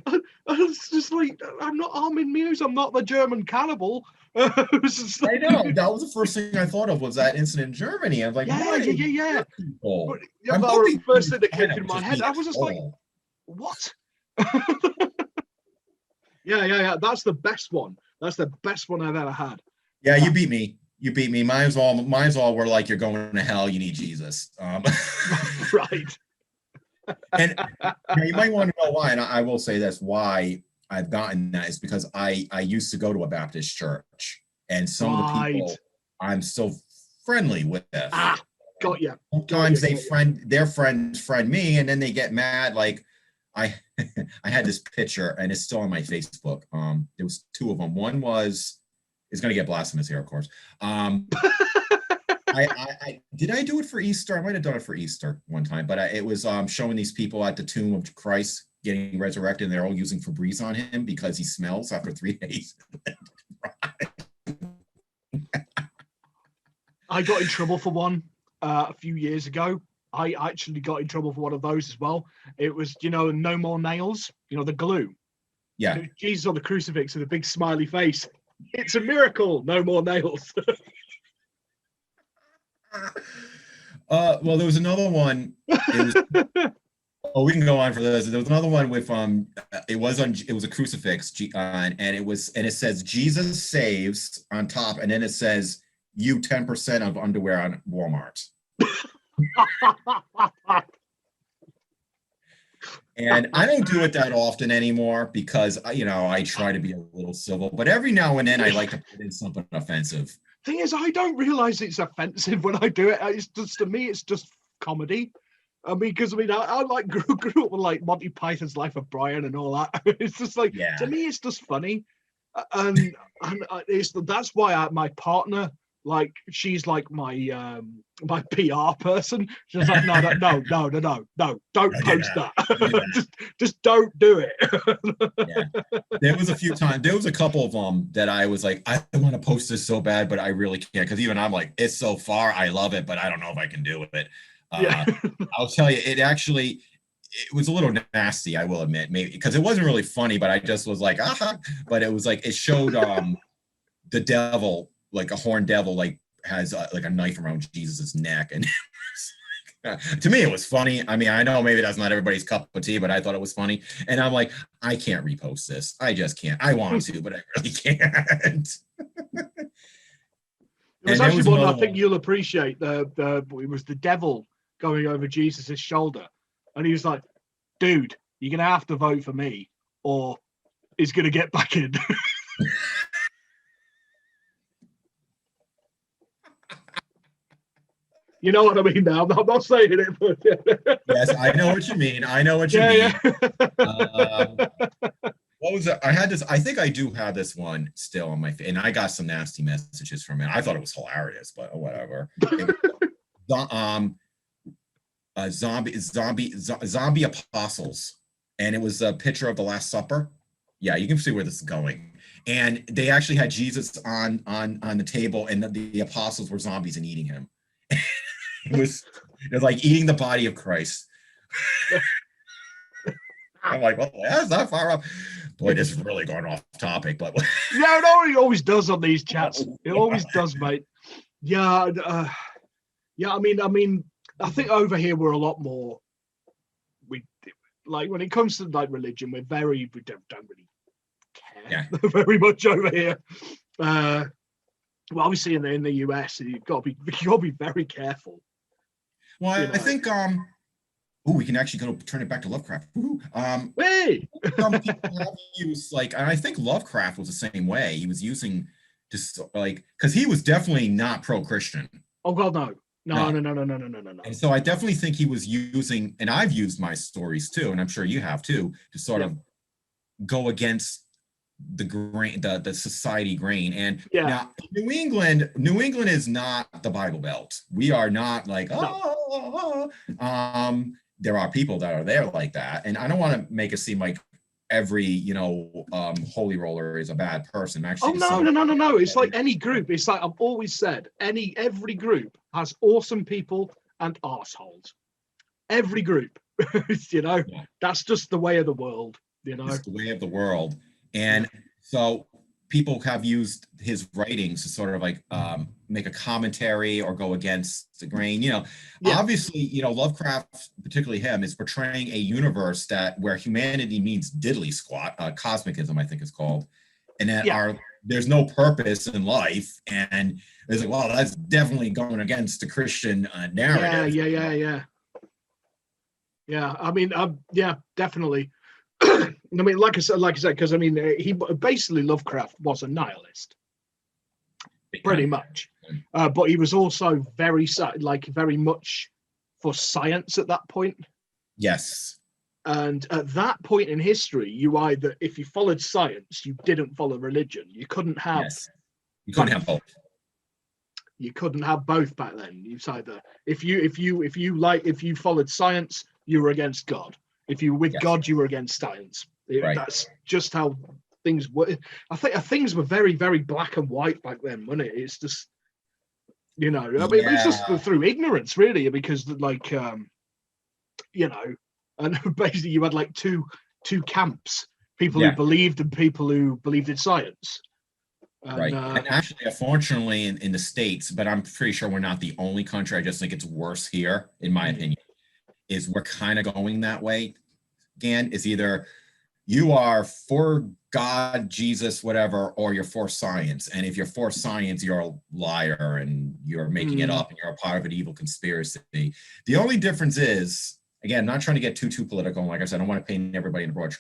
I was just like, I'm not Armin Muse. I'm not the German cannibal. I know. That was the first thing I thought of was that incident in Germany. I was like, yeah. But, that was the first thing that came in my head. I was just like, what? Yeah. That's the best one. That's the best one I've ever had. Yeah, you beat me. Might as well were like, you're going to hell, you need Jesus. Right. And you might want to know why, and I will say this, why I've gotten that is because I used to go to a Baptist church, and some of the people I'm still friendly with. Got you. Sometimes their friends friend me, and then they get mad. Like I had this picture, and it's still on my Facebook. There was two of them. One was, it's going to get blasphemous here, of course. Did I do it for Easter? I might have done it for Easter one time, but it was showing these people at the tomb of Christ getting resurrected, and they're all using Febreze on him because he smells after 3 days. I got in trouble for one a few years ago. I actually got in trouble for one of those as well. It was, no more nails, the glue. Yeah. Jesus on the crucifix with a big smiley face. It's a miracle. No more nails. Well, there was another one. We can go on for this. There was another one with it was a crucifix, and it says Jesus saves on top, and then it says you 10% of underwear on Walmart. And I don't do it that often anymore because I try to be a little civil, but every now and then I like to put in something offensive. Thing is, I don't realize it's offensive when I do it. It's just, to me, it's just comedy. I mean, because I like grew up with like Monty Python's Life of Brian and all that. It's just like, to me, it's just funny, and that's why my partner, like, she's like my my PR person. She's like, no, don't post that. just don't do it. Yeah. There was a few times, there was a couple of them that I was like, I want to post this so bad, but I really can't, because even I'm like, it's so far, I love it, but I don't know if I can do it. Yeah. I'll tell you, it was a little nasty, I will admit, maybe because it wasn't really funny, but I just was like, aha. But it was like, it showed the devil, like a horned devil, like has like a knife around Jesus's neck, and to me it was funny. I mean, I know maybe that's not everybody's cup of tea, but I thought it was funny, and I'm like, I can't repost this. I just can't. I want to, but I really can't. It was actually one I think you'll appreciate. It was the devil going over Jesus's shoulder, and he was like, dude, you're gonna have to vote for me or he's gonna get back in. You know what I mean now? I'm not saying it, but yes, I know what you mean. I know what you mean. Yeah. What was it? I had this, I think I do have this one still on my, and I got some nasty messages from it. I thought it was hilarious, but whatever. Zombie apostles, and it was a picture of the Last Supper. Yeah, you can see where this is going. And they actually had Jesus on the table, and the apostles were zombies and eating him. It was like eating the body of Christ. I'm like, well, that's not far off. Boy, this is really going off topic, but yeah, it always does on these chats. It always does, mate. Yeah, yeah. I mean, I think over here we're a lot more. We like when it comes to like religion, we don't really care very much over here. Well, obviously in the US, you've got to be very careful. Well, I think we can actually go turn it back to Lovecraft. Hey! Some people have used, like, and I think Lovecraft was the same way. He was using just like, because he was definitely not pro-Christian. Oh God, no. No. And so I definitely think he was using, and I've used my stories too, and I'm sure you have too, to sort of go against the grain, the society grain. And now New England is not the Bible Belt. We are not like, there are people that are there like that, and I don't want to make it seem like every holy roller is a bad person. Actually, no. It's like any group. It's like I've always said, every group has awesome people and arseholes. Every group, that's just the way of the world. It's the way of the world. And so people have used his writings to sort of like make a commentary or go against the grain. Obviously, Lovecraft, particularly him, is portraying a universe where humanity means diddly squat, cosmicism, I think it's called, and that there's no purpose in life. And it's like, well, that's definitely going against the Christian narrative. Yeah. I mean, definitely. I mean, like I said, because I mean, he basically Lovecraft was a nihilist, pretty much, but he was also very much for science at that point. Yes. And at that point in history, if you followed science, you didn't follow religion. You couldn't have. Yes. You couldn't have both. You couldn't have both back then. You either if you followed science, you were against God. If you were with God, you were against science. That's just how things were. I think things were very, very black and white back then, wasn't it? It's just, I mean, it's just through ignorance, really, because and basically you had like two camps: people who believed and people who believed in science. And actually, unfortunately, in the States, but I'm pretty sure we're not the only country. I just think it's worse here, in my opinion. Is we're kind of going that way again. Is either you are for God, Jesus, whatever, or you're for science. And if you're for science, you're a liar and you're making it up and you're a part of an evil conspiracy. The only difference is, again, not trying to get too political. Like I said, I don't want to paint everybody in a brush.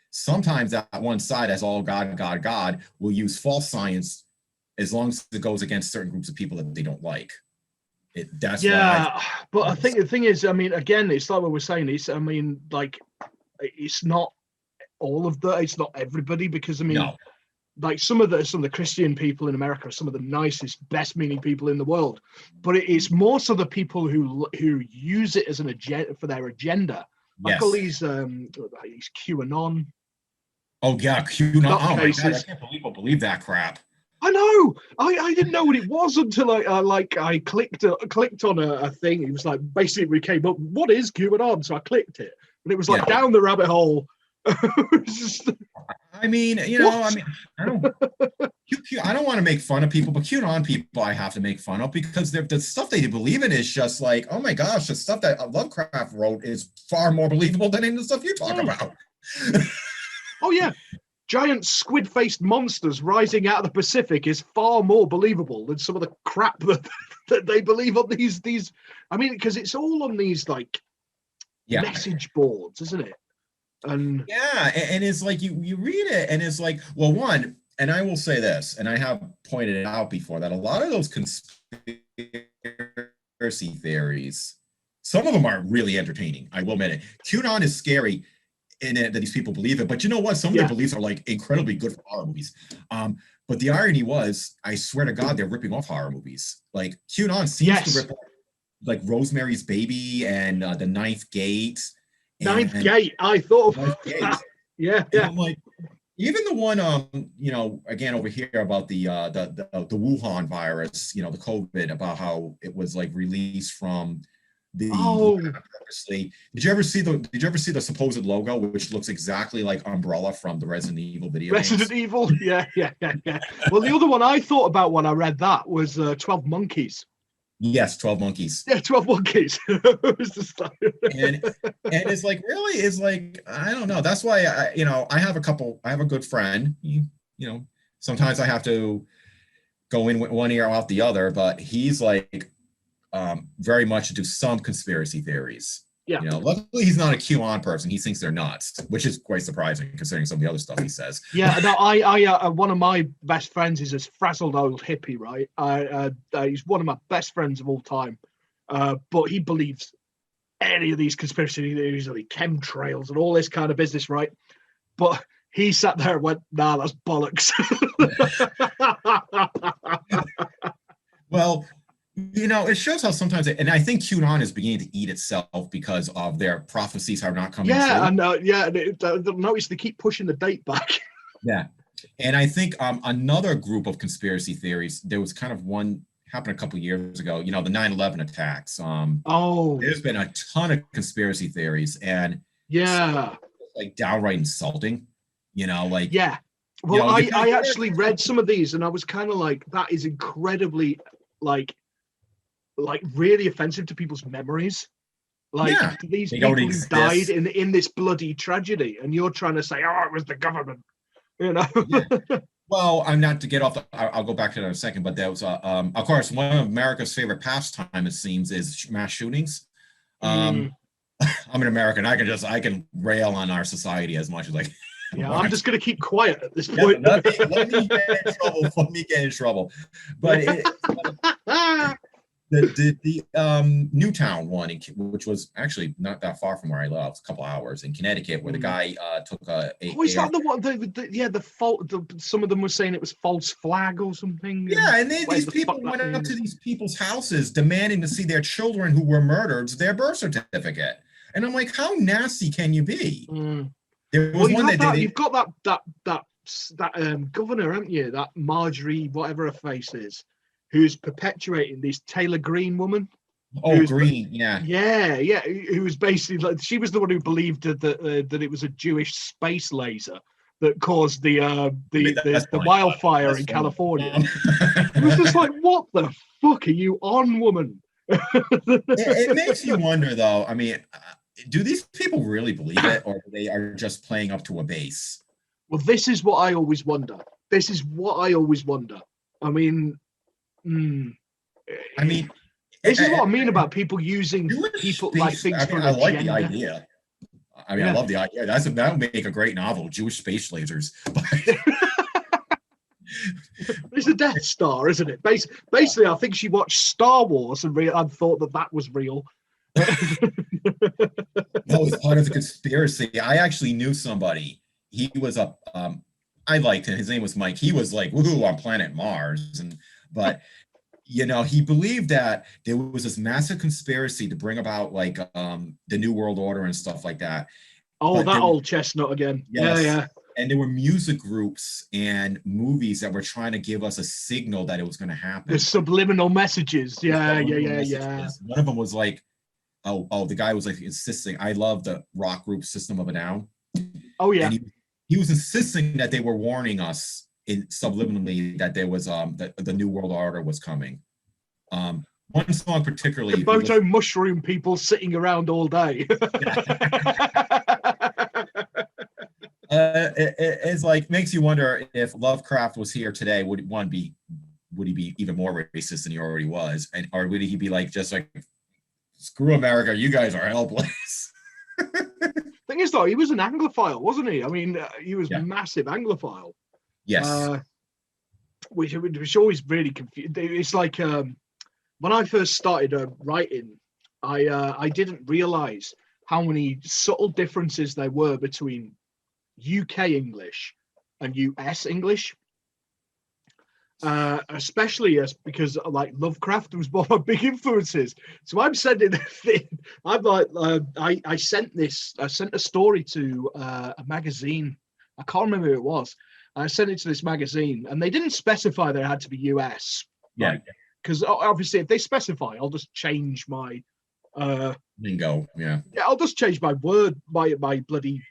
Sometimes that one side, as all God, will use false science as long as it goes against certain groups of people that they don't like. That's yeah, but I think the thing is, I mean, again, it's like what we're saying. I mean, like, it's not all of it's not everybody, because I mean, no. like some of the Christian people in America are some of the nicest, best meaning people in the world, but it's more so the people who use it as an agenda for their agenda, like all Yes. these QAnon Oh yeah, QAnon. Oh my God, I nutcases. can't believe people believe that crap. I know. I didn't know what it was until I clicked on a thing. It was like basically we came up, what is QAnon? So I clicked it, and it was like down the rabbit hole. I mean, I don't want to make fun of people, but QAnon people I have to make fun of, because the stuff they believe in is just like, oh my gosh, the stuff that Lovecraft wrote is far more believable than any of the stuff you talk about. Oh yeah. Giant squid-faced monsters rising out of the Pacific is far more believable than some of the crap that they believe on these. I mean, because it's all on these like message boards, isn't it? And and it's like you read it, and it's like, well, one, and I will say this, and I have pointed it out before, that a lot of those conspiracy theories, some of them are really entertaining. I will admit it. QAnon is scary, in it that these people believe it, but you know what? Some of their beliefs are like incredibly good for horror movies. But the irony was, I swear to God, they're ripping off horror movies. Like QAnon seems to rip off like Rosemary's Baby and The Ninth Gate. Ninth Gate, I thought of that. Yeah. I'm like, even the one, again over here about the Wuhan virus, the COVID, about how it was like released from purposely. Did you ever see the supposed logo, which looks exactly like Umbrella from the Resident Evil video games? Evil, yeah. Well, the other one I thought about when I read that was 12 Monkeys. Yes, 12 Monkeys. Yeah, 12 Monkeys. It was just like... and it's like, really, it's like, I don't know. That's why I have a good friend. Sometimes I have to go in with one ear out the other, but he's like very much into some conspiracy theories. Yeah. Luckily he's not a QAnon person. He thinks they're nuts, which is quite surprising considering some of the other stuff he says. Yeah. No, I one of my best friends is this frazzled old hippie, right? He's one of my best friends of all time. But he believes any of these conspiracy theories, like chemtrails and all this kind of business, right? But he sat there and went, nah, that's bollocks. Well, it shows how sometimes, and I think QAnon is beginning to eat itself because of their prophecies are not coming true. And notice they keep pushing the date back. Yeah, and I think another group of conspiracy theories, there was kind of one happened a couple of years ago, the 9/11 attacks. There's been a ton of conspiracy theories, and like downright insulting, like. Yeah. Well, I actually read some of these, and I was kind of like, that is incredibly like really offensive to people's memories. Like these people who died in this bloody tragedy, and you're trying to say, oh, it was the government, Yeah. Well, I'm not to get off. I'll go back to that in a second. But there was, of course, one of America's favorite pastime, it seems, is mass shootings. I'm an American. I can rail on our society as much as I can. Yeah, I'm just going to keep quiet at this point. Let me get in trouble. Let me get in trouble. But the Newtown one, which was actually not that far from where I live, a couple hours in Connecticut, where the guy took a. Is that the one? The fault. Some of them were saying it was false flag or something. Yeah, and these people went up to these people's houses demanding to see their children who were murdered their birth certificate, and I'm like, how nasty can you be? There was one you've got that governor, haven't you? That Marjorie, whatever her face is, who's perpetuating this Taylor Greene woman. Oh, Green, yeah. Who was basically like, she was the one who believed that it was a Jewish space laser that caused the wildfire in California. It was just like, what the fuck are you on, woman? It makes you wonder, though. I mean, do these people really believe it, or they are just playing up to a base? Well, this is what I always wonder. I mean, this is what I mean about people using people like things for an agenda. I like the idea. I love the idea. That would make a great novel, Jewish space lasers. It's a Death Star, isn't it? Basically, I think she watched Star Wars and thought that was real. That was part of the conspiracy. I actually knew somebody. He was a I liked him. His name was Mike. He was like, woohoo, on planet Mars. But he believed that there was this massive conspiracy to bring about like the New World Order and stuff like that. Oh, that old chestnut again. Yes. Yeah. And there were music groups and movies that were trying to give us a signal that it was going to happen. The subliminal messages. Yeah. One of them was like, the guy was like insisting, I love the rock group System of a Down. Oh, yeah. And he was insisting that they were warning us subliminally that there was that the New World Order was coming. One song particularly, the photo mushroom people sitting around all day. It's like makes you wonder if Lovecraft was here today, would he be even more racist than he already was, or would he be like just like, screw America, you guys are helpless? Thing is, though, he was an Anglophile, wasn't he? I mean, he was massive Anglophile. Yes. Which always really confused. It's like when I first started writing, I didn't realize how many subtle differences there were between UK English and US English. Especially because like Lovecraft was one of my big influences. So I'm sending a thing. I'm like, I sent a story to a magazine. I can't remember who it was. I sent it to this magazine, and they didn't specify that it had to be US. Yeah. Because obviously, if they specify, I'll just change my lingo. Yeah. Yeah, I'll just change my word, my bloody.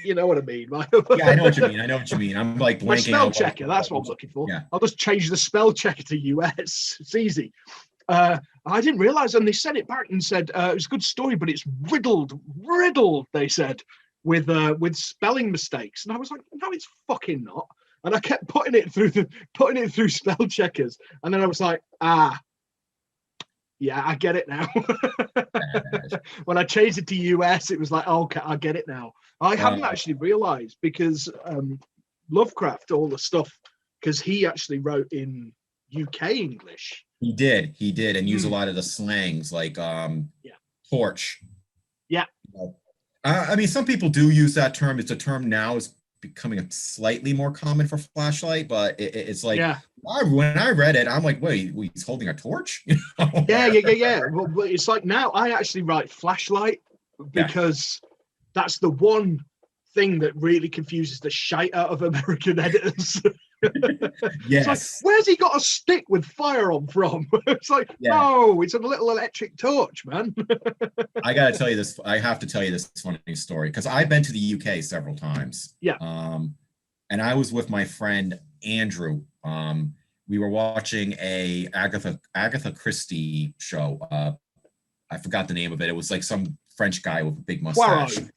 You know what I mean? Yeah, I know what you mean. I'm like blanking. My spell checker, that's what I'm looking for. Yeah. I'll just change the spell checker to US. It's easy. I didn't realize, and they sent it back and said it was a good story, but it's riddled, they said, with spelling mistakes. And I was like, no, it's fucking not. And I kept putting it through spell checkers. And then I was like, yeah, I get it now. When I changed it to US, it was like, okay, I get it now. I hadn't actually realized because Lovecraft, all the stuff, because he actually wrote in UK English. He did, and use a lot of the slangs like torch. Yeah. I mean, some people do use that term. It's a term now is becoming slightly more common for flashlight, but it's like when I read it, I'm like, wait, he's holding a torch? Yeah. Well, it's like now I actually write flashlight because that's the one thing that really confuses the shite out of American editors. Yes. It's like, where's he got a stick with fire on from? It's like, no, it's a little electric torch, man. I gotta tell you this. I have to tell you this funny story because I've been to the UK several times. Yeah. And I was with my friend Andrew. We were watching a Agatha Christie show. I forgot the name of it. It was like some French guy with a big mustache. Poirot.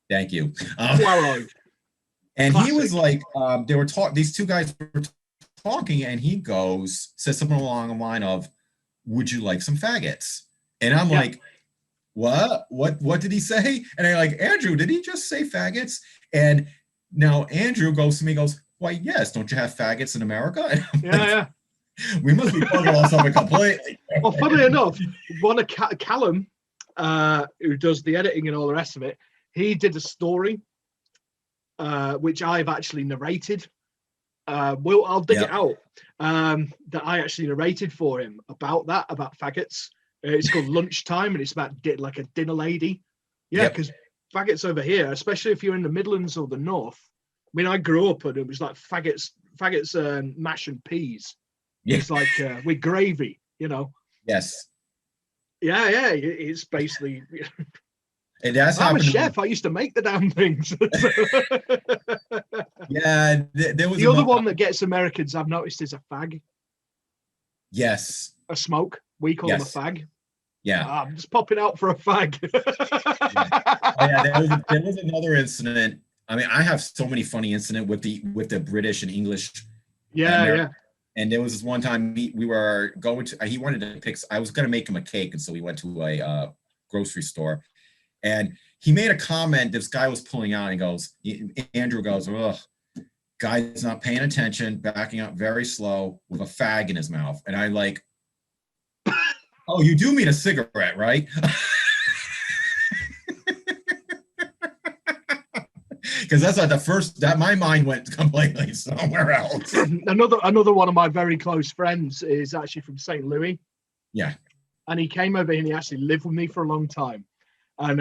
Thank you. Poirot. And Classic. he was like, they were talking. These two guys were talking, and he says something along the line of, "Would you like some faggots?" And I'm like, "What? What did he say?" And I'm like, "Andrew, did he just say faggots?" And now Andrew goes to me, goes, "Why, yes. Don't you have faggots in America?" And Yeah. We must be talking about something completely. Well, funnily enough, one of Callum, who does the editing and all the rest of it, he did a story, which I've actually narrated. I'll dig it out. That I actually narrated for him about faggots. It's called Lunchtime, and it's about like a dinner lady. Yeah, because faggots over here, especially if you're in the Midlands or the North. I mean, I grew up and it was like faggots, mash and peas. Yeah. It's like with gravy, you know. Yes. Yeah. It's basically. And that's I'm a chef. I used to make the damn things. Yeah, there was the other one that gets Americans, I've noticed, is a fag. Yes. A smoke. We call them a fag. Yeah. I'm just popping out for a fag. There was another incident. I mean, I have so many funny incidents with the British and English. Yeah. And there was this one time we were going to. He wanted to pick. I was going to make him a cake, and so we went to a grocery store, and he made a comment. This guy was pulling out, and Andrew goes, "Ugh, Guy's not paying attention, backing up very slow with a fag in his mouth. And I like, oh, you do mean a cigarette, right? Because that's like the first that my mind went completely somewhere else. Another one of my very close friends is actually from St. Louis. Yeah. And he came over here and he actually lived with me for a long time. And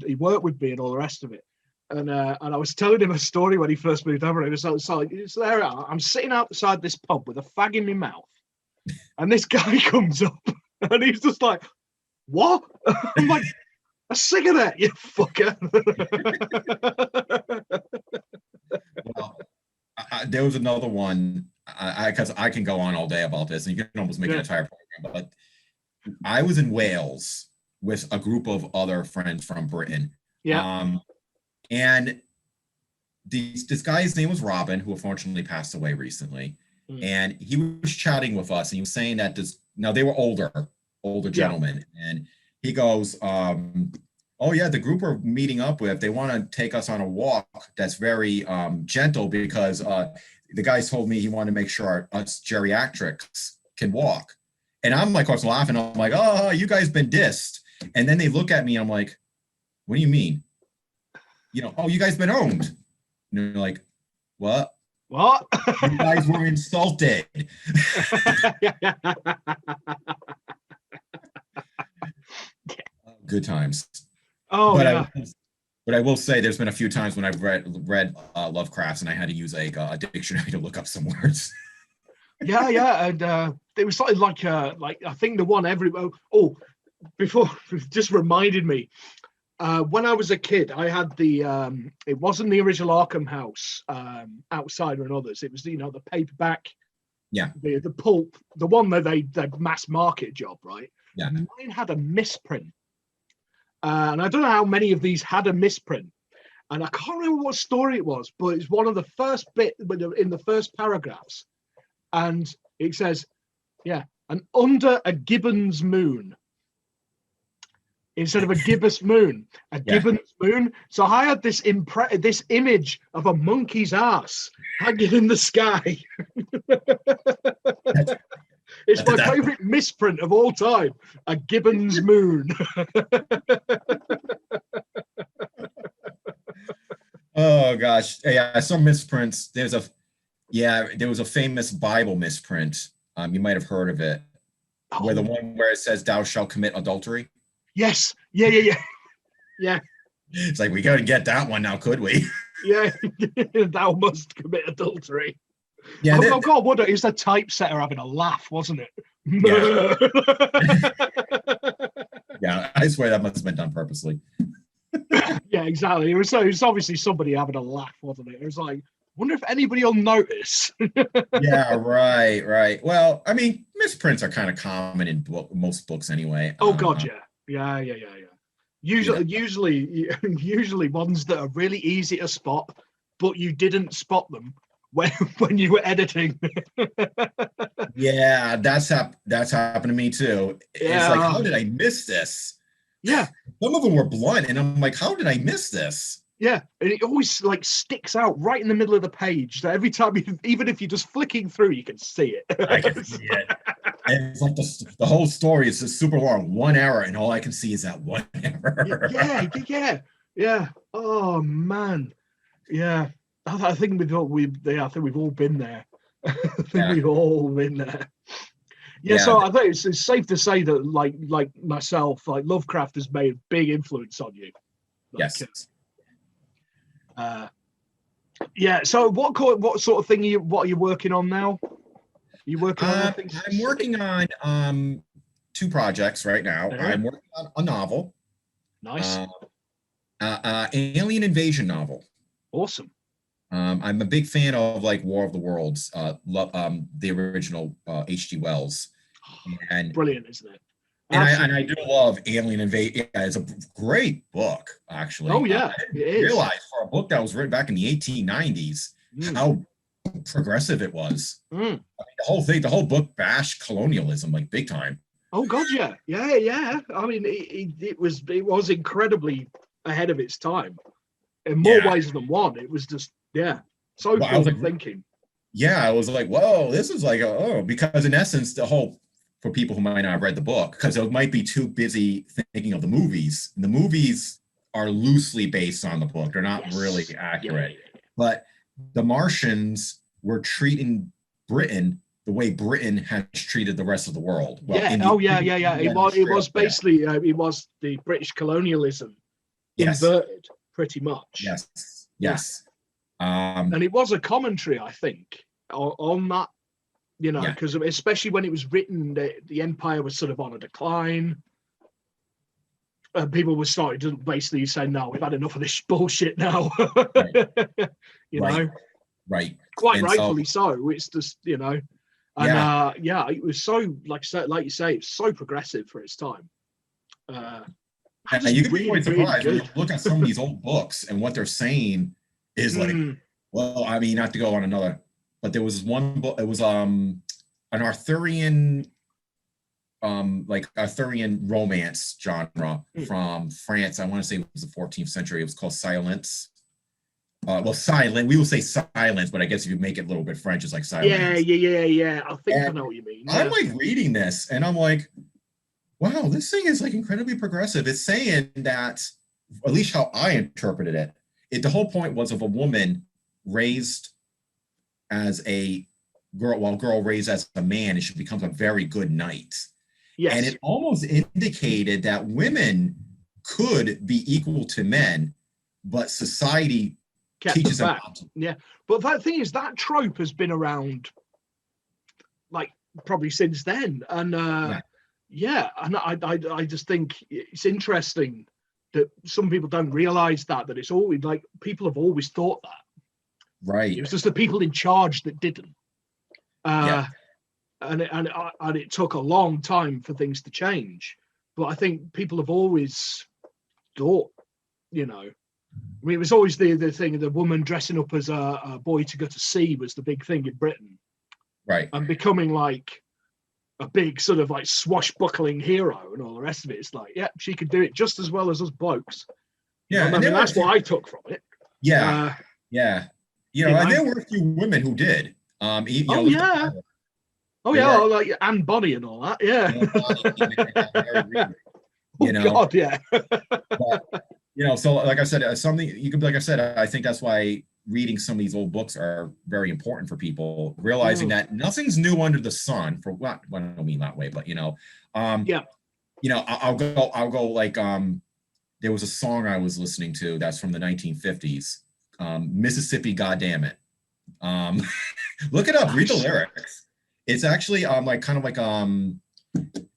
he worked with me and all the rest of it. And I was telling him a story when he first moved over. It was like there I'm sitting outside this pub with a fag in my mouth. And this guy comes up and he's just like, what? I'm like, a cigarette, you fucker. Well, there was another one, because I can go on all day about this, and you can almost make an entire program, but I was in Wales with a group of other friends from Britain. Yeah. And this guy's name was Robin, who unfortunately passed away recently. And he was chatting with us, and he was saying that now they were older gentlemen, and he goes, oh yeah, the group we're meeting up with, they want to take us on a walk that's very gentle, because the guys told me he wanted to make sure us geriatrics can walk. And I'm like, I was laughing. I'm like, oh, you guys been dissed. And then they look at me, and I'm like, what do you mean? Oh, you guys been owned. And they're like, what? What? You guys were insulted. Good times. Oh, but yeah. But I will say there's been a few times when I've read Lovecraft, and I had to use a dictionary to look up some words. Yeah, and it was something like I think the one before just reminded me. When I was a kid, I had it wasn't the original Arkham House, Outsider and others. It was the paperback, the pulp, the one that they mass market job, right? Yeah. Mine had a misprint. And I don't know how many of these had a misprint. And I can't remember what story it was, but it's one of the first in the first paragraphs. And it says, and under a gibbon's moon. Instead of a gibbous moon, a gibbon's moon. So I had this image of a monkey's ass hanging in the sky. It's my favorite misprint of all time. A gibbon's moon. Oh gosh, yeah, some misprints. There was a famous Bible misprint. You might have heard of it, where the one where it says "Thou shalt commit adultery." Yes. Yeah. It's like, we couldn't get that one now, could we? Yeah. Thou must commit adultery. Yeah. Oh God, what is the typesetter having a laugh, wasn't it? Yeah. Yeah, I swear that must have been done purposely. Yeah, exactly. It was obviously somebody having a laugh, wasn't it? It was like, wonder if anybody will notice. Yeah, right. Well, I mean, misprints are kind of common in most books anyway. Oh God, yeah. Usually ones that are really easy to spot, but you didn't spot them when you were editing. Yeah, that's happened to me too. It's like, how did I miss this? Yeah. Some of them were blunt, and I'm like, how did I miss this? Yeah, and it always like sticks out right in the middle of the page. So every time, even if you're just flicking through, you can see it. I can see it. And it's like the whole story is just super long, one error, and all I can see is that one error. Yeah. Oh man, yeah. I think we've all been there. We've all been there. Yeah, so I think it's safe to say that, like myself, like Lovecraft has made a big influence on you. Yes. So what sort of thing what are you working on now? You working on anything? I'm working on 2 projects right now. I'm working on a novel. Nice. Alien invasion novel. Awesome. I'm a big fan of like War of the Worlds, the original H.G. Wells. And brilliant, isn't it? And I do love Alien Invasion. Yeah, it's a great book, actually. Oh yeah, I didn't realize for a book that was written back in the 1890s how progressive it was. I mean, the whole book bashed colonialism like big time. Oh God, yeah. I mean, it was incredibly ahead of its time in more ways than one. It was just So Well, I was like, forward thinking. yeah, I was like, whoa, this is like, because in essence, the whole, for people who might not have read the book, because they might be too busy thinking of the movies. The movies are loosely based on the book. They're not really accurate. But the Martians were treating Britain the way Britain has treated the rest of the world. Well, It was basically it was the British colonialism inverted, pretty much. Yes. And it was a commentary, I think, on that, you know, because especially when it was written, the empire was sort of on a decline. People were starting to basically say, "No, we've had enough of this bullshit now." You know, right? Quite and rightfully so. It's just, you know, and it was so, like you say, it's so progressive for its time. And you can be quite surprised when you look at some of these old books and what they're saying is like, well, I mean, not to go on another, but there was one book. It was an Arthurian, Arthurian romance genre from France. I want to say it was the 14th century. It was called Silence. Silent. We will say silence, but I guess if you make it a little bit French, it's like silence. Yeah. I think I know what you mean. Yeah. I'm like reading this, and I'm like, wow, this thing is like incredibly progressive. It's saying that, at least how I interpreted it, the whole point was of a woman raised as a girl raised as a man, and she becomes a very good knight. Yes. And it almost indicated that women could be equal to men, but society teaches them how to. Yeah. But that thing is, that trope has been around like probably since then. And and I just think it's interesting that some people don't realize that it's always like, people have always thought that. Right. It was just the people in charge that didn't. And it took a long time for things to change. But I think people have always thought, you know, I mean, it was always the thing of the woman dressing up as a boy to go to sea was the big thing in Britain. Right. And becoming like a big sort of like swashbuckling hero and all the rest of it. It's like, yeah, she could do it just as well as us blokes. Yeah. I mean, that's what I took from it. Yeah. You know, and there were a few women who did. Like Anne Bonny and all that. Yeah. You know, God, yeah. But, you know, so like I said, something you could, like I said, I think that's why reading some of these old books are very important for people, realizing that nothing's new under the sun. For what? Well, I don't mean that way, but you know, you know, I'll go like there was a song I was listening to that's from the 1950s, Mississippi, Goddamn It. Look it up, read the lyrics. It's actually like kind of like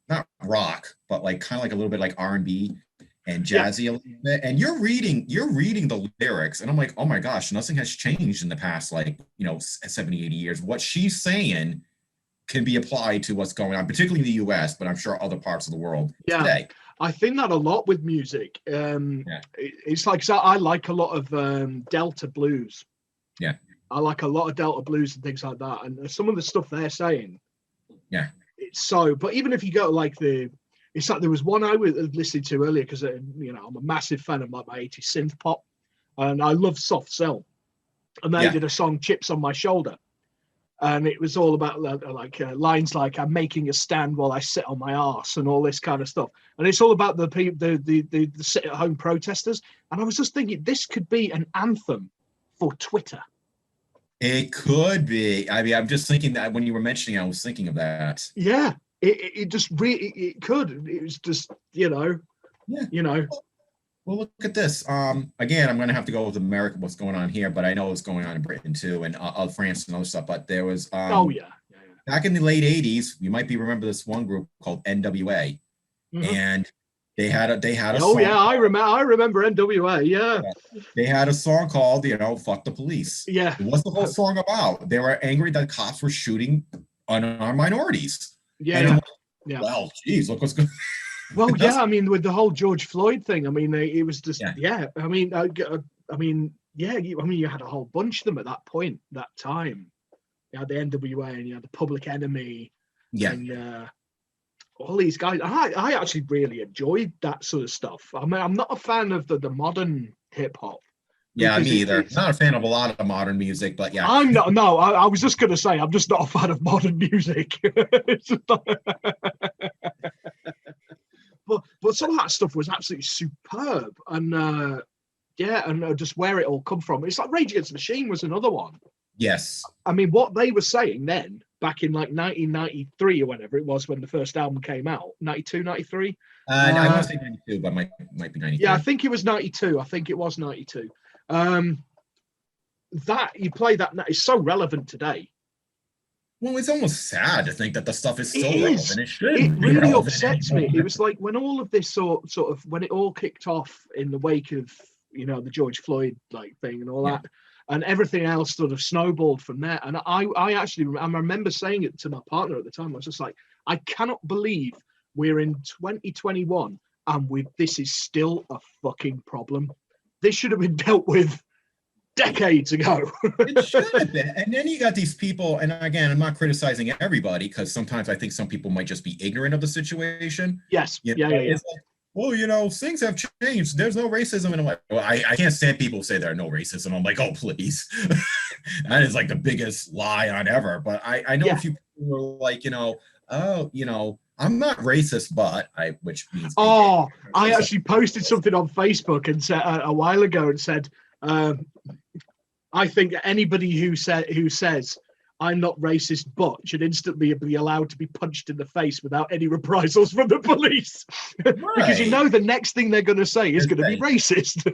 not rock, but like kind of like a little bit like R&B and jazzy a little bit. And you're reading the lyrics, and I'm like, oh my gosh, nothing has changed in the past, like, you know, 70, 80 years. What she's saying can be applied to what's going on, particularly in the US, but I'm sure other parts of the world today. I think that a lot with music. It's like, so I like a lot of Delta blues. Yeah. I like a lot of Delta blues and things like that. And some of the stuff they're saying. Yeah. It's so, but even if you go like it's like there was one I was listening to earlier because, you know, I'm a massive fan of like my 80s synth pop, and I love Soft Cell. And they did a song, Chips on My Shoulder. And it was all about lines like, I'm making a stand while I sit on my arse and all this kind of stuff. And it's all about the sit-at-home protesters. And I was just thinking, this could be an anthem for Twitter. It could be. I mean, I'm just thinking that when you were mentioning, I was thinking of that. Yeah, it just really, it could. It was just, you know, you know. Well, look at this. Again, I'm going to have to go with America, what's going on here, but I know what's going on in Britain too, and France and other stuff. But there was back in the late 80s, you might remember this one group called NWA, and they had a song. I remember NWA. Yeah, they had a song called, you know, "Fuck the Police." Yeah, what's the whole song about? They were angry that cops were shooting unarmed minorities. Well, geez, look what's going. Well, I mean, with the whole George Floyd thing, I mean, it was just, I mean, you had a whole bunch of them at that point, that time. You had the NWA and you had the Public Enemy, and all these guys. I actually really enjoyed that sort of stuff. I mean, I'm not a fan of the modern hip hop, Yeah, me because either. Not a fan of a lot of modern music, but yeah. I'm not. No, I was just gonna say I'm just not a fan of modern music. But some of that stuff was absolutely superb, and yeah, and just where it all come from. It's like Rage Against the Machine was another one. Yes. I mean, what they were saying then, back in like 1993 or whenever it was when the first album came out, 92, 93. I want to say 92, but might be 93. Yeah, I think it was 92. I think it was 92. That you play that is so relevant today. Well, it's almost sad to think that the stuff is still relevant. It should. It really upsets me. It was like when all of this sort of when it all kicked off in the wake of the George Floyd like thing and all that, and everything else sort of snowballed from there. And I remember saying it to my partner at the time. I was just like, I cannot believe we're in 2021 and this is still a fucking problem. This should have been dealt with decades ago. It should have been. And then you got these people, and again, I'm not criticizing everybody because sometimes I think some people might just be ignorant of the situation. Yes. Yeah. It's like, well, things have changed. There's no racism. And I'm like, well, I can't stand people who say there's no racism. I'm like, oh, please. That is like the biggest lie on ever. But I know a few people who are like, I'm not racist, but which means. Oh, I actually posted something on Facebook and said a while ago and said, I think anybody who says I'm not racist but should instantly be allowed to be punched in the face without any reprisals from the police. Right. Because the next thing they're going to say is going to be racist.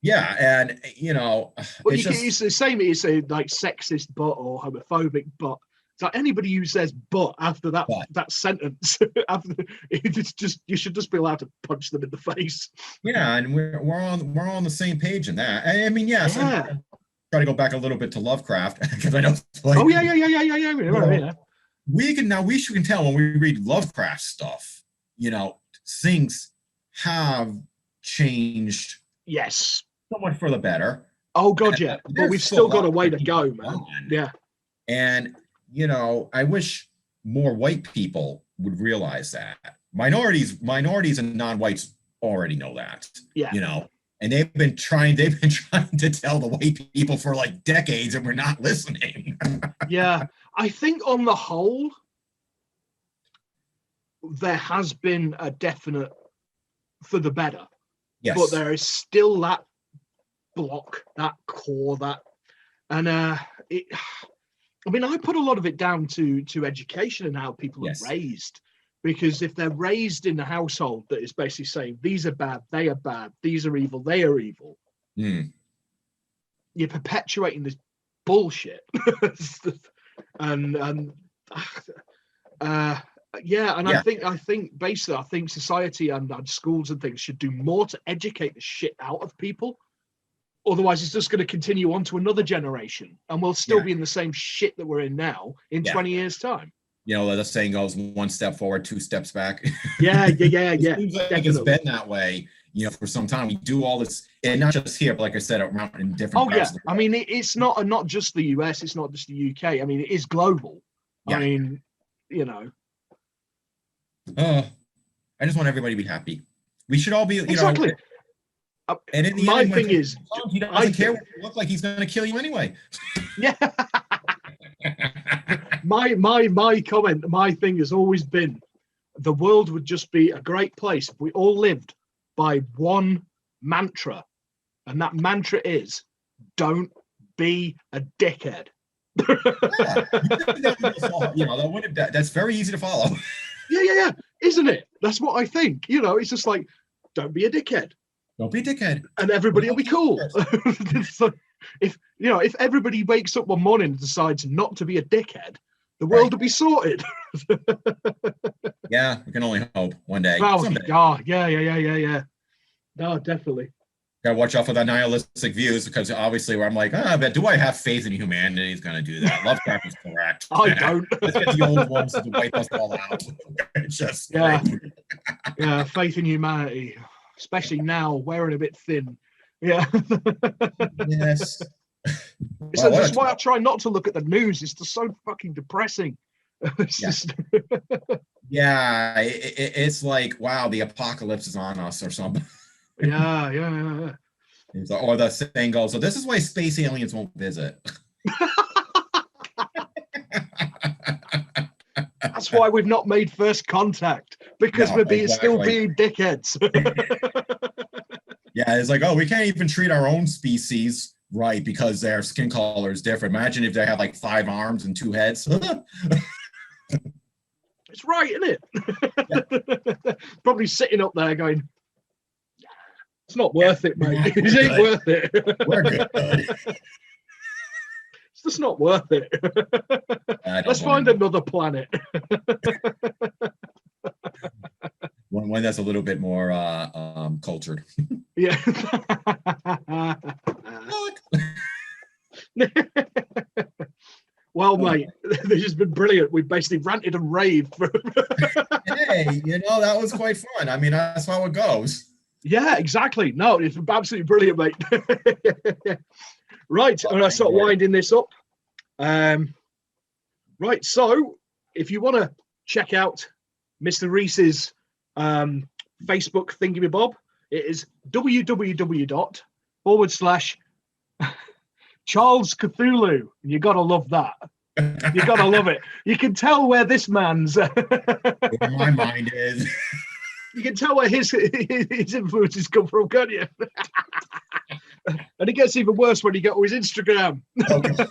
Yeah, and it's the same. It's like sexist but or homophobic but. It's like anybody who says "but" after that sentence, it's just you should just be allowed to punch them in the face. Yeah, and we're on the same page in that. I mean, yes. Yeah. Try to go back a little bit to Lovecraft because I know. Yeah. We can tell when we read Lovecraft stuff. Things have changed. Yes. Somewhat for the better. Oh God, yeah. But we've still got a way to go, man. Yeah. And I wish more white people would realize that. Minorities and non-whites already know that. Yeah. And they've been trying to tell the white people for like decades, and we're not listening. Yeah. I think on the whole, there has been a definite for the better. Yes. But there is still that block, that core, I put a lot of it down to education and how people are raised. Because if they're raised in a household that is basically saying, these are bad, they are bad, these are evil, they are evil, you're perpetuating this bullshit. I think basically, society and schools and things should do more to educate the shit out of people. Otherwise, it's just going to continue on to another generation, and we'll still be in the same shit that we're in now in 20 years' time. The saying goes, 1 step forward, 2 steps back. Yeah. It seems like it's been that way, for some time. We do all this, and not just here, but like I said, around in different parts of the world. I mean, it's not just the US, it's not just the UK. I mean, it is global. Yeah. I mean, I just want everybody to be happy. We should all be, exactly. And in the my end, thing is, he doesn't care what you look like. He's going to kill you anyway. Yeah. my comment, my thing has always been, the world would just be a great place if we all lived by one mantra, and that mantra is, don't be a dickhead. That's very easy to follow. Yeah, isn't it? That's what I think. It's just like, don't be a dickhead. Don't be a dickhead. And everybody will be cool. So if everybody wakes up one morning and decides not to be a dickhead, the world will be sorted. Yeah, we can only hope one day. Yeah. No, definitely. Gotta watch out for the nihilistic views, because obviously where I'm like, but do I have faith in humanity is going to do that? Lovecraft is correct. I don't. Let's get the old ones to wipe us all out. Just yeah, faith in humanity. Especially now, wearing a bit thin. Yeah. Yes. That's why I try not to look at the news. It's just so fucking depressing. It's like, wow, the apocalypse is on us or something. Yeah. Or the saying goes, so this is why space aliens won't visit. That's why we've not made first contact, because we're still being dickheads. Yeah, it's like, oh, we can't even treat our own species right because their skin color is different. Imagine if they have like 5 arms and 2 heads. It's right, isn't it? Yeah. Probably sitting up there going, it's not worth it, mate. It ain't worth it. We're good. It's just not worth it. Let's find another planet. One that's a little bit more cultured. Yeah. Well, mate, this has been brilliant. We've basically ranted and raved. Hey, that was quite fun. I mean, that's how it goes. Yeah, exactly. No, it's absolutely brilliant, mate. Right, I'm going to start winding this up. Right, so if you want to check out Mr. Reis's Facebook thingamabob, it is www./ Charles Cthulhu. You gotta love that. You gotta love it. You can tell where this man's where my mind is. You can tell where his influences come from, can't you? And it gets even worse when you get to his Instagram. Okay.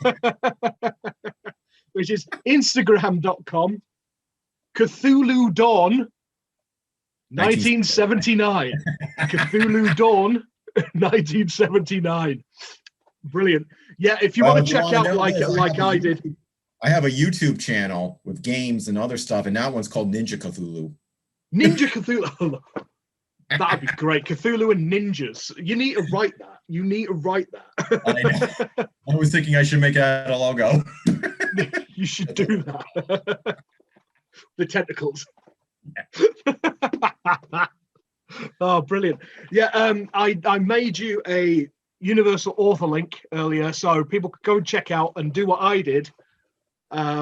Which is instagram.com Cthulhu Dawn 1979. Cthulhu Dawn 1979. Brilliant. Yeah, if you want to check out like I did. I have a YouTube channel with games and other stuff, and that one's called Ninja Cthulhu. Ninja Cthulhu. That'd be great. Cthulhu and ninjas. You need to write that. I know. I was thinking I should make that a logo. You should do that. The tentacles. Yeah. Oh, brilliant. Yeah, I made you a universal author link earlier, so people could go and check out and do what I did,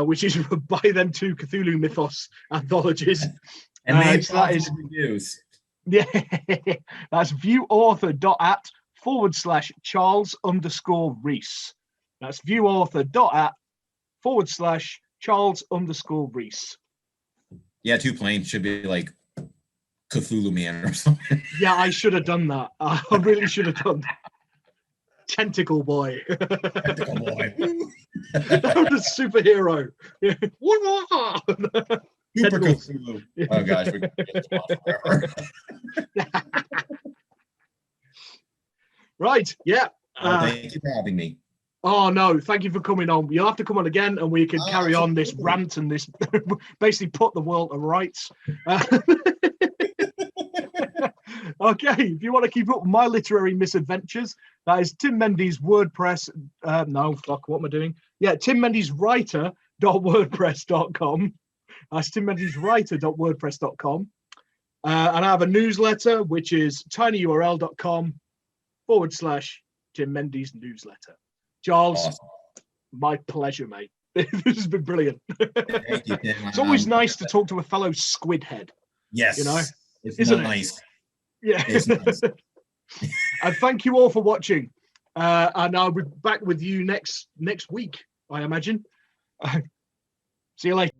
which is buy them 2 Cthulhu Mythos anthologies. And made positive reviews. Yeah, that's viewauthor.at / Charles_Reis. That's viewauthor.at / Charles_Reis. Yeah, 2 planes should be like Cthulhu Man or something. Yeah, I should have done that. I really should have done that. Tentacle Boy. Tentacle Boy. That was a superhero. Super Cthulhu. Oh gosh, we can get this forever. Right, yeah. Thank you for having me. Oh no, thank you for coming on. You'll have to come on again and we can carry on this rant and this basically put the world to rights. Okay, if you want to keep up with my literary misadventures, that is Tim Mendes WordPress. What am I doing? Yeah, Tim Mendes writer.wordpress.com. That's Tim Mendes writer.wordpress.com. And I have a newsletter, which is tinyurl.com / Tim Mendes newsletter. Charles, awesome. My pleasure, mate. This has been brilliant. Thank you, Tim. It's always nice to talk to a fellow squid head. Yes. Isn't nice. It? Yeah. It's nice. And thank you all for watching. And I'll be back with you next week, I imagine. See you later.